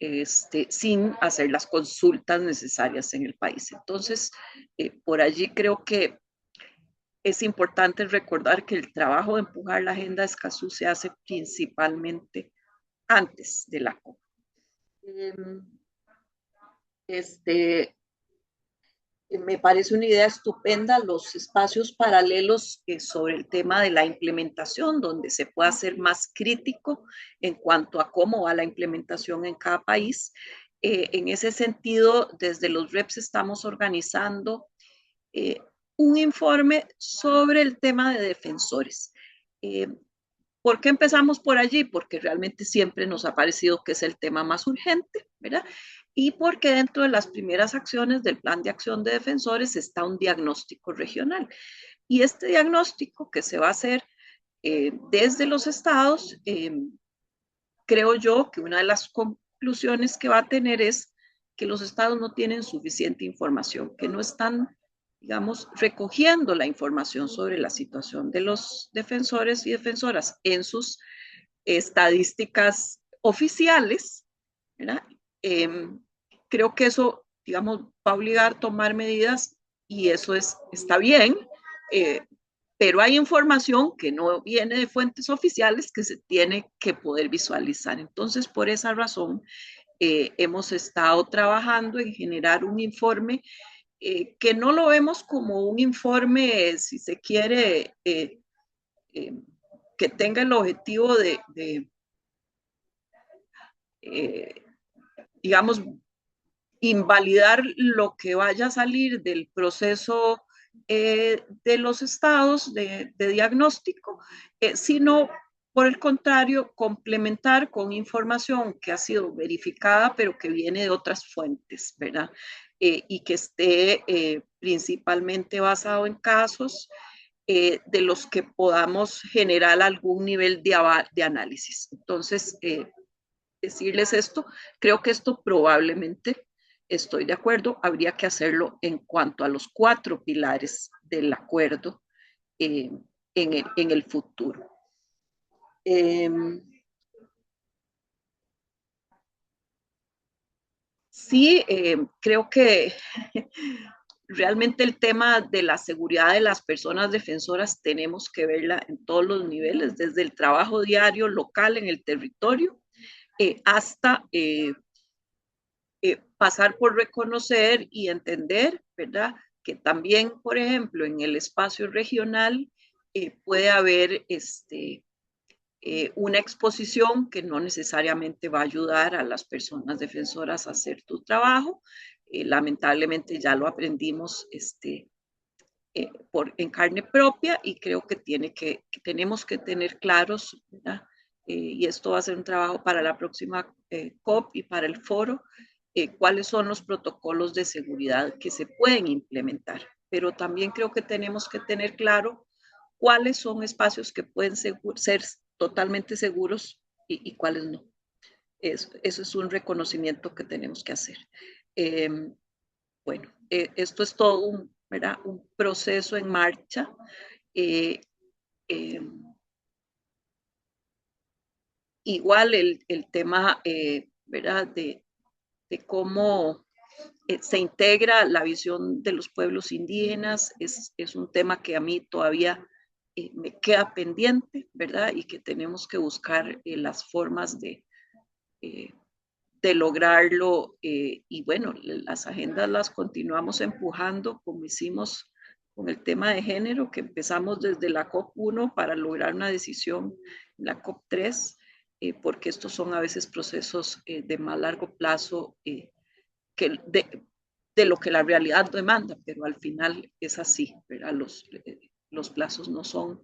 sin hacer las consultas necesarias en el país. Entonces, por allí creo que es importante recordar que el trabajo de empujar la agenda de Escazú se hace principalmente antes de la COP. Me parece una idea estupenda los espacios paralelos sobre el tema de la implementación, donde se pueda ser más crítico en cuanto a cómo va la implementación en cada país. En ese sentido, desde los REPS estamos organizando un informe sobre el tema de defensores. ¿Por qué empezamos por allí? Porque realmente siempre nos ha parecido que es el tema más urgente, ¿verdad? Y porque dentro de las primeras acciones del Plan de Acción de Defensores está un diagnóstico regional. Y este diagnóstico que se va a hacer desde los estados, creo yo que una de las conclusiones que va a tener es que los estados no tienen suficiente información, que no están, digamos, recogiendo la información sobre la situación de los defensores y defensoras en sus estadísticas oficiales, ¿verdad? Creo que eso, digamos, va a obligar a tomar medidas y eso está bien, pero hay información que no viene de fuentes oficiales que se tiene que poder visualizar. Entonces, por esa razón, hemos estado trabajando en generar un informe que no lo vemos como un informe, si se quiere, que tenga el objetivo de digamos, invalidar lo que vaya a salir del proceso de los estados de diagnóstico, sino por el contrario, complementar con información que ha sido verificada, pero que viene de otras fuentes, ¿verdad? Y que esté principalmente basado en casos de los que podamos generar algún nivel de análisis. Entonces, decirles esto, creo que esto probablemente, estoy de acuerdo, habría que hacerlo en cuanto a los 4 pilares del acuerdo en el futuro. Em, sí, creo que realmente el tema de la seguridad de las personas defensoras tenemos que verla en todos los niveles, desde el trabajo diario local en el territorio hasta pasar por reconocer y entender, ¿verdad? Que también, por ejemplo, en el espacio regional puede haber una exposición que no necesariamente va a ayudar a las personas defensoras a hacer tu trabajo. Lamentablemente ya lo aprendimos en carne propia y creo que tenemos que tener claros, ¿verdad? Y esto va a ser un trabajo para la próxima COP y para el foro, cuáles son los protocolos de seguridad que se pueden implementar. Pero también creo que tenemos que tener claro cuáles son espacios que pueden ser totalmente seguros y cuáles no. Eso es un reconocimiento que tenemos que hacer. Bueno, esto es todo un proceso en marcha. Eh, eh, igual el tema, ¿verdad? De cómo se integra la visión de los pueblos indígenas es un tema que a mí todavía me queda pendiente, ¿verdad? Y que tenemos que buscar las formas de lograrlo. Y bueno, las agendas las continuamos empujando como hicimos con el tema de género, que empezamos desde la COP1 para lograr una decisión en la COP3, porque estos son a veces procesos de más largo plazo que de lo que la realidad demanda, pero al final es así, ¿verdad? Los plazos no son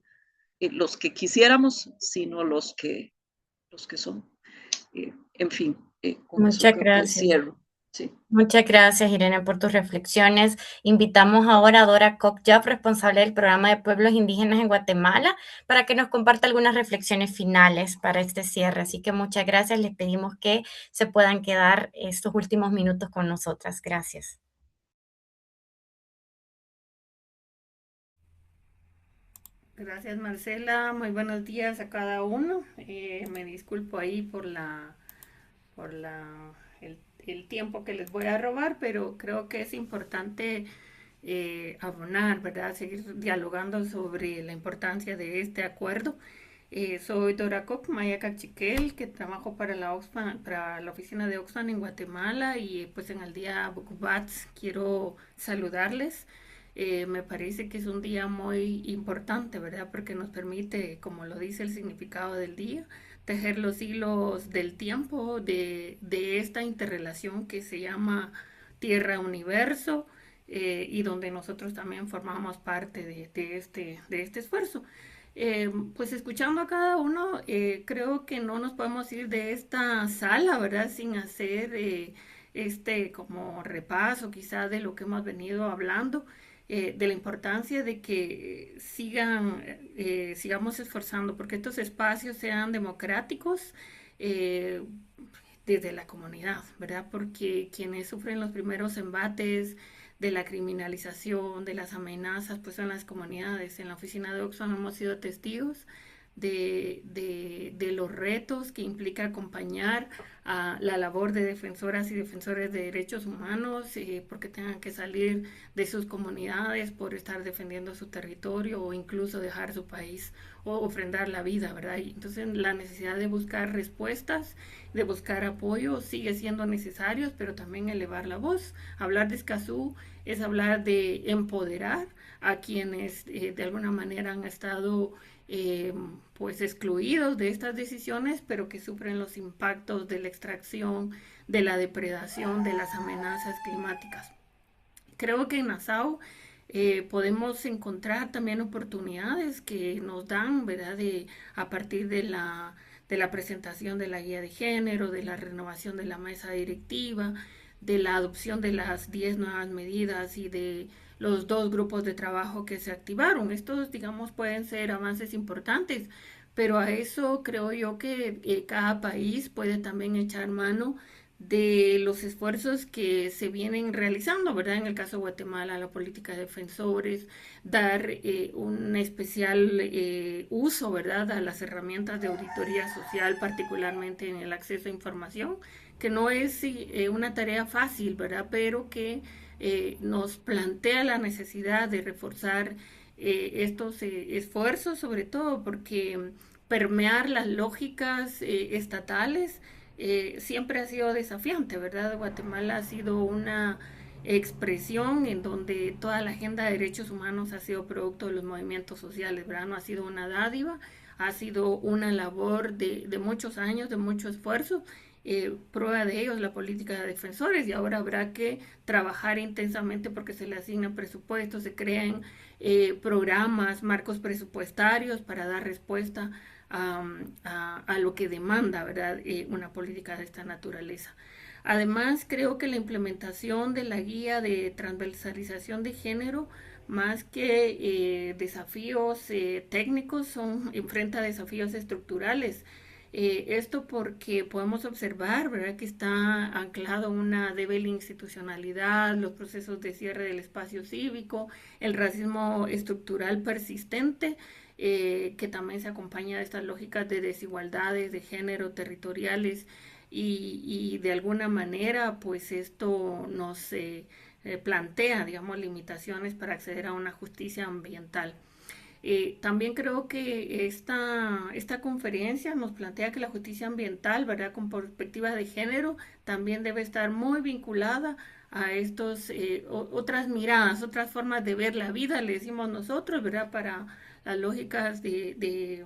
los que quisiéramos, sino los que son. En fin, con eso Muchas creo que gracias. cierro. Sí. Muchas gracias, Irene, por tus reflexiones. Invitamos ahora a Dora Kopjap, responsable del programa de pueblos indígenas en Guatemala, para que nos comparta algunas reflexiones finales para este cierre. Así que muchas gracias. Les pedimos que se puedan quedar estos últimos minutos con nosotras. Gracias. Gracias, Marcela. Muy buenos días a cada uno. Me disculpo ahí por el tiempo que les voy a robar, pero creo que es importante abonar, ¿verdad? Seguir dialogando sobre la importancia de este acuerdo. Soy Dora Koch Maya Cachiquel, que trabajo para la Oxfam, para la oficina de Oxfam en Guatemala, y pues en el día Bukubats quiero saludarles. Me parece que es un día muy importante, ¿verdad? Porque nos permite, como lo dice el significado del día, tejer los hilos del tiempo de esta interrelación que se llama Tierra-Universo, y donde nosotros también formamos parte de este esfuerzo. Pues escuchando a cada uno, creo que no nos podemos ir de esta sala, ¿verdad? Sin hacer este como repaso quizá de lo que hemos venido hablando, de la importancia de que sigamos esforzando porque estos espacios sean democráticos, eh, desde la comunidad, ¿verdad? Porque quienes sufren los primeros embates de la criminalización, de las amenazas, pues son las comunidades. En la oficina de Oxfam hemos sido testigos de los retos que implica acompañar a la labor de defensoras y defensores de derechos humanos, porque tengan que salir de sus comunidades por estar defendiendo su territorio o incluso dejar su país o ofrendar la vida, ¿verdad? Y entonces la necesidad de buscar respuestas, de buscar apoyo sigue siendo necesario, pero también elevar la voz. Hablar de Escazú es hablar de empoderar a quienes de alguna manera han estado pues excluidos de estas decisiones, pero que sufren los impactos de la extracción, de la depredación, de las amenazas climáticas. Creo que en Nassau podemos encontrar también oportunidades que nos dan, ¿verdad? A partir de la presentación de la guía de género, de la renovación de la mesa directiva, de la adopción de las 10 nuevas medidas y de los 2 grupos de trabajo que se activaron. Estos, digamos, pueden ser avances importantes, pero a eso creo yo que cada país puede también echar mano de los esfuerzos que se vienen realizando, ¿verdad? En el caso de Guatemala, la política de defensores, dar un especial uso, ¿verdad?, a las herramientas de auditoría social, particularmente en el acceso a información, que no es una tarea fácil, ¿verdad?, pero que nos plantea la necesidad de reforzar estos esfuerzos, sobre todo porque permear las lógicas estatales siempre ha sido desafiante, ¿verdad? Guatemala ha sido una expresión en donde toda la agenda de derechos humanos ha sido producto de los movimientos sociales, ¿verdad? No ha sido una dádiva, ha sido una labor de muchos años, de mucho esfuerzo. Prueba de ello es la política de defensores y ahora habrá que trabajar intensamente porque se le asignan presupuestos, se crean programas, marcos presupuestarios para dar respuesta a lo que demanda, ¿verdad?, una política de esta naturaleza. Además, creo que la implementación de la guía de transversalización de género, más que desafíos técnicos, enfrenta desafíos estructurales. Esto porque podemos observar, ¿verdad?, que está anclado una débil institucionalidad, los procesos de cierre del espacio cívico, el racismo estructural persistente, que también se acompaña de estas lógicas de desigualdades de género territoriales y de alguna manera pues esto nos plantea, digamos, limitaciones para acceder a una justicia ambiental. También creo que esta conferencia nos plantea que la justicia ambiental, ¿verdad?, con perspectiva de género, también debe estar muy vinculada a estos otras miradas, otras formas de ver la vida, le decimos nosotros, ¿verdad? Para las lógicas de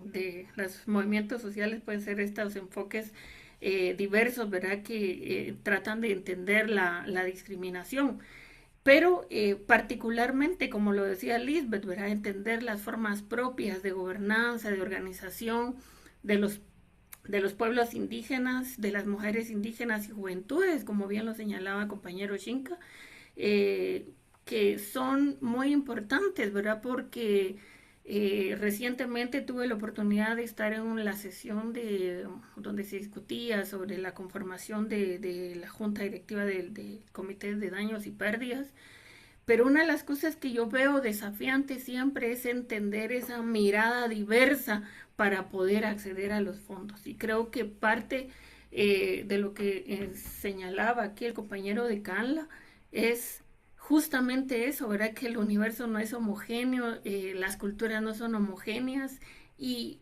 los movimientos sociales pueden ser estos enfoques diversos, ¿verdad?, que tratan de entender la discriminación. Pero particularmente, como lo decía Lisbeth, ¿verdad?, entender las formas propias de gobernanza, de organización de los pueblos indígenas, de las mujeres indígenas y juventudes, como bien lo señalaba el compañero Xinca, que son muy importantes, ¿verdad? Porque recientemente tuve la oportunidad de estar en la sesión donde se discutía sobre la conformación de la junta directiva del Comité de Daños y Pérdidas, pero una de las cosas que yo veo desafiante siempre es entender esa mirada diversa para poder acceder a los fondos. Y creo que parte de lo que señalaba aquí el compañero de Canla es justamente eso, ¿verdad? Que el universo no es homogéneo, las culturas no son homogéneas y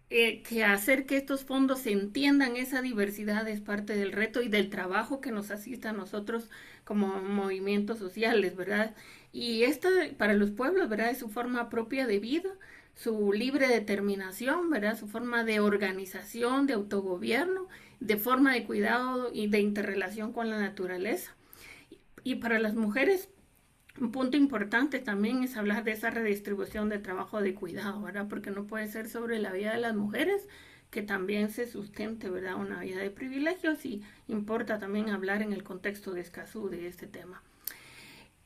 que hacer que estos fondos se entiendan esa diversidad es parte del reto y del trabajo que nos asista a nosotros como movimientos sociales, ¿verdad? Y esta para los pueblos, ¿verdad?, es su forma propia de vida, su libre determinación, ¿verdad?, su forma de organización, de autogobierno, de forma de cuidado y de interrelación con la naturaleza. Y para las mujeres, un punto importante también es hablar de esa redistribución de trabajo de cuidado, ¿verdad? Porque no puede ser sobre la vida de las mujeres que también se sustente, ¿verdad?, una vida de privilegios y importa también hablar en el contexto de Escazú de este tema.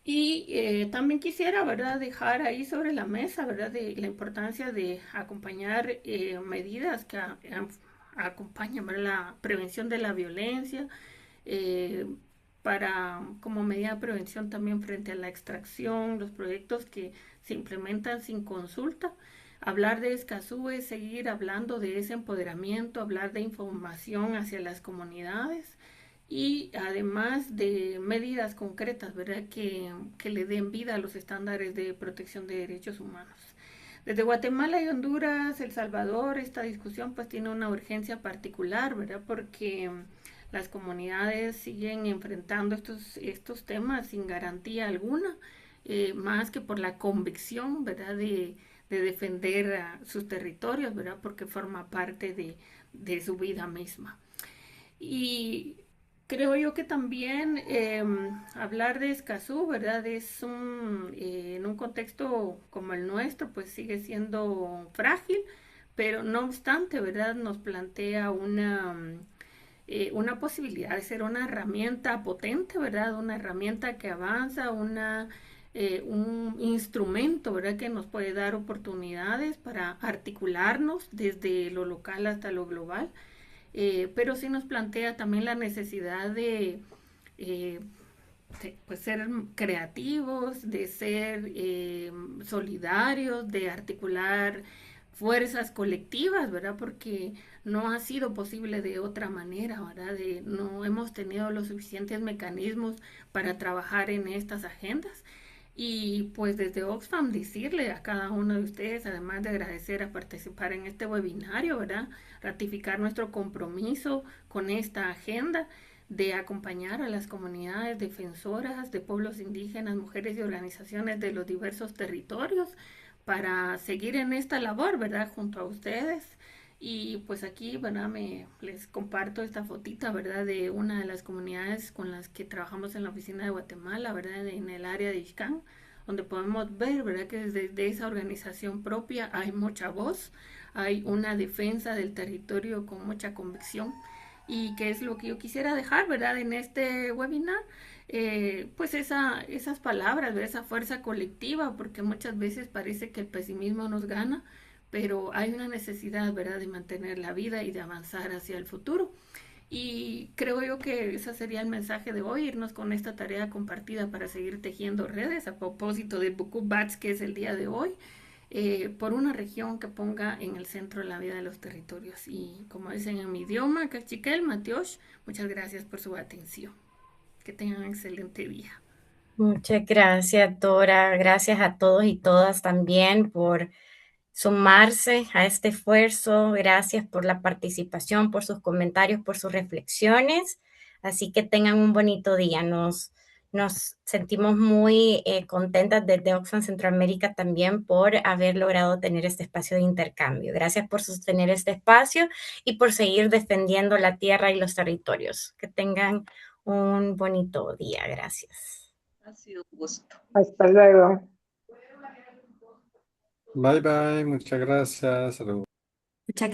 Y también quisiera, ¿verdad?, dejar ahí sobre la mesa, ¿verdad?, de la importancia de acompañar medidas que acompañan, ¿verdad?, la prevención de la violencia, eh, como medida de prevención también frente a la extracción, los proyectos que se implementan sin consulta. Hablar de Escazú es seguir hablando de ese empoderamiento, hablar de información hacia las comunidades y además de medidas concretas, ¿verdad?, que le den vida a los estándares de protección de derechos humanos. Desde Guatemala y Honduras, El Salvador, esta discusión pues tiene una urgencia particular, ¿verdad?, porque las comunidades siguen enfrentando estos temas sin garantía alguna, más que por la convicción, ¿verdad?, de defender sus territorios, ¿verdad?, porque forma parte de su vida misma. Y creo yo que también hablar de Escazú, ¿verdad?, en un contexto como el nuestro, pues sigue siendo frágil, pero no obstante, ¿verdad?, nos plantea una posibilidad de ser una herramienta potente, ¿verdad? Una herramienta que avanza, un instrumento, ¿verdad?, que nos puede dar oportunidades para articularnos desde lo local hasta lo global pero sí nos plantea también la necesidad eh, pues ser creativos, de ser solidarios, de articular fuerzas colectivas, ¿verdad? Porque no ha sido posible de otra manera, ¿verdad? No hemos tenido los suficientes mecanismos para trabajar en estas agendas. Y pues desde Oxfam decirle a cada uno de ustedes, además de agradecer a participar en este webinario, ¿verdad? Ratificar nuestro compromiso con esta agenda de acompañar a las comunidades defensoras de pueblos indígenas, mujeres y organizaciones de los diversos territorios para seguir en esta labor, ¿verdad? Junto a ustedes. Y pues aquí, ¿verdad? Les comparto esta fotita, ¿verdad? De una de las comunidades con las que trabajamos en la oficina de Guatemala, ¿verdad? En el área de Ixcán, donde podemos ver, ¿verdad? Que desde esa organización propia hay mucha voz, hay una defensa del territorio con mucha convicción y que es lo que yo quisiera dejar, ¿verdad? En este webinar, pues esas palabras, ¿verdad? Esa fuerza colectiva, porque muchas veces parece que el pesimismo nos gana, pero hay una necesidad, ¿verdad?, de mantener la vida y de avanzar hacia el futuro. Y creo yo que ese sería el mensaje de hoy, irnos con esta tarea compartida para seguir tejiendo redes a propósito del Buku Bats, que es el día de hoy, por una región que ponga en el centro la vida de los territorios. Y como dicen en mi idioma, Cachiquel, Matiosh, muchas gracias por su atención. Que tengan un excelente día. Muchas gracias, Dora. Gracias a todos y todas también por sumarse a este esfuerzo. Gracias por la participación, por sus comentarios, por sus reflexiones. Así que tengan un bonito día. Nos sentimos muy contentas desde Oxfam Centroamérica también por haber logrado tener este espacio de intercambio. Gracias por sostener este espacio y por seguir defendiendo la tierra y los territorios. Que tengan un bonito día. Gracias. Ha sido un gusto. Hasta luego. Bye bye, muchas gracias. Saludos. Muchas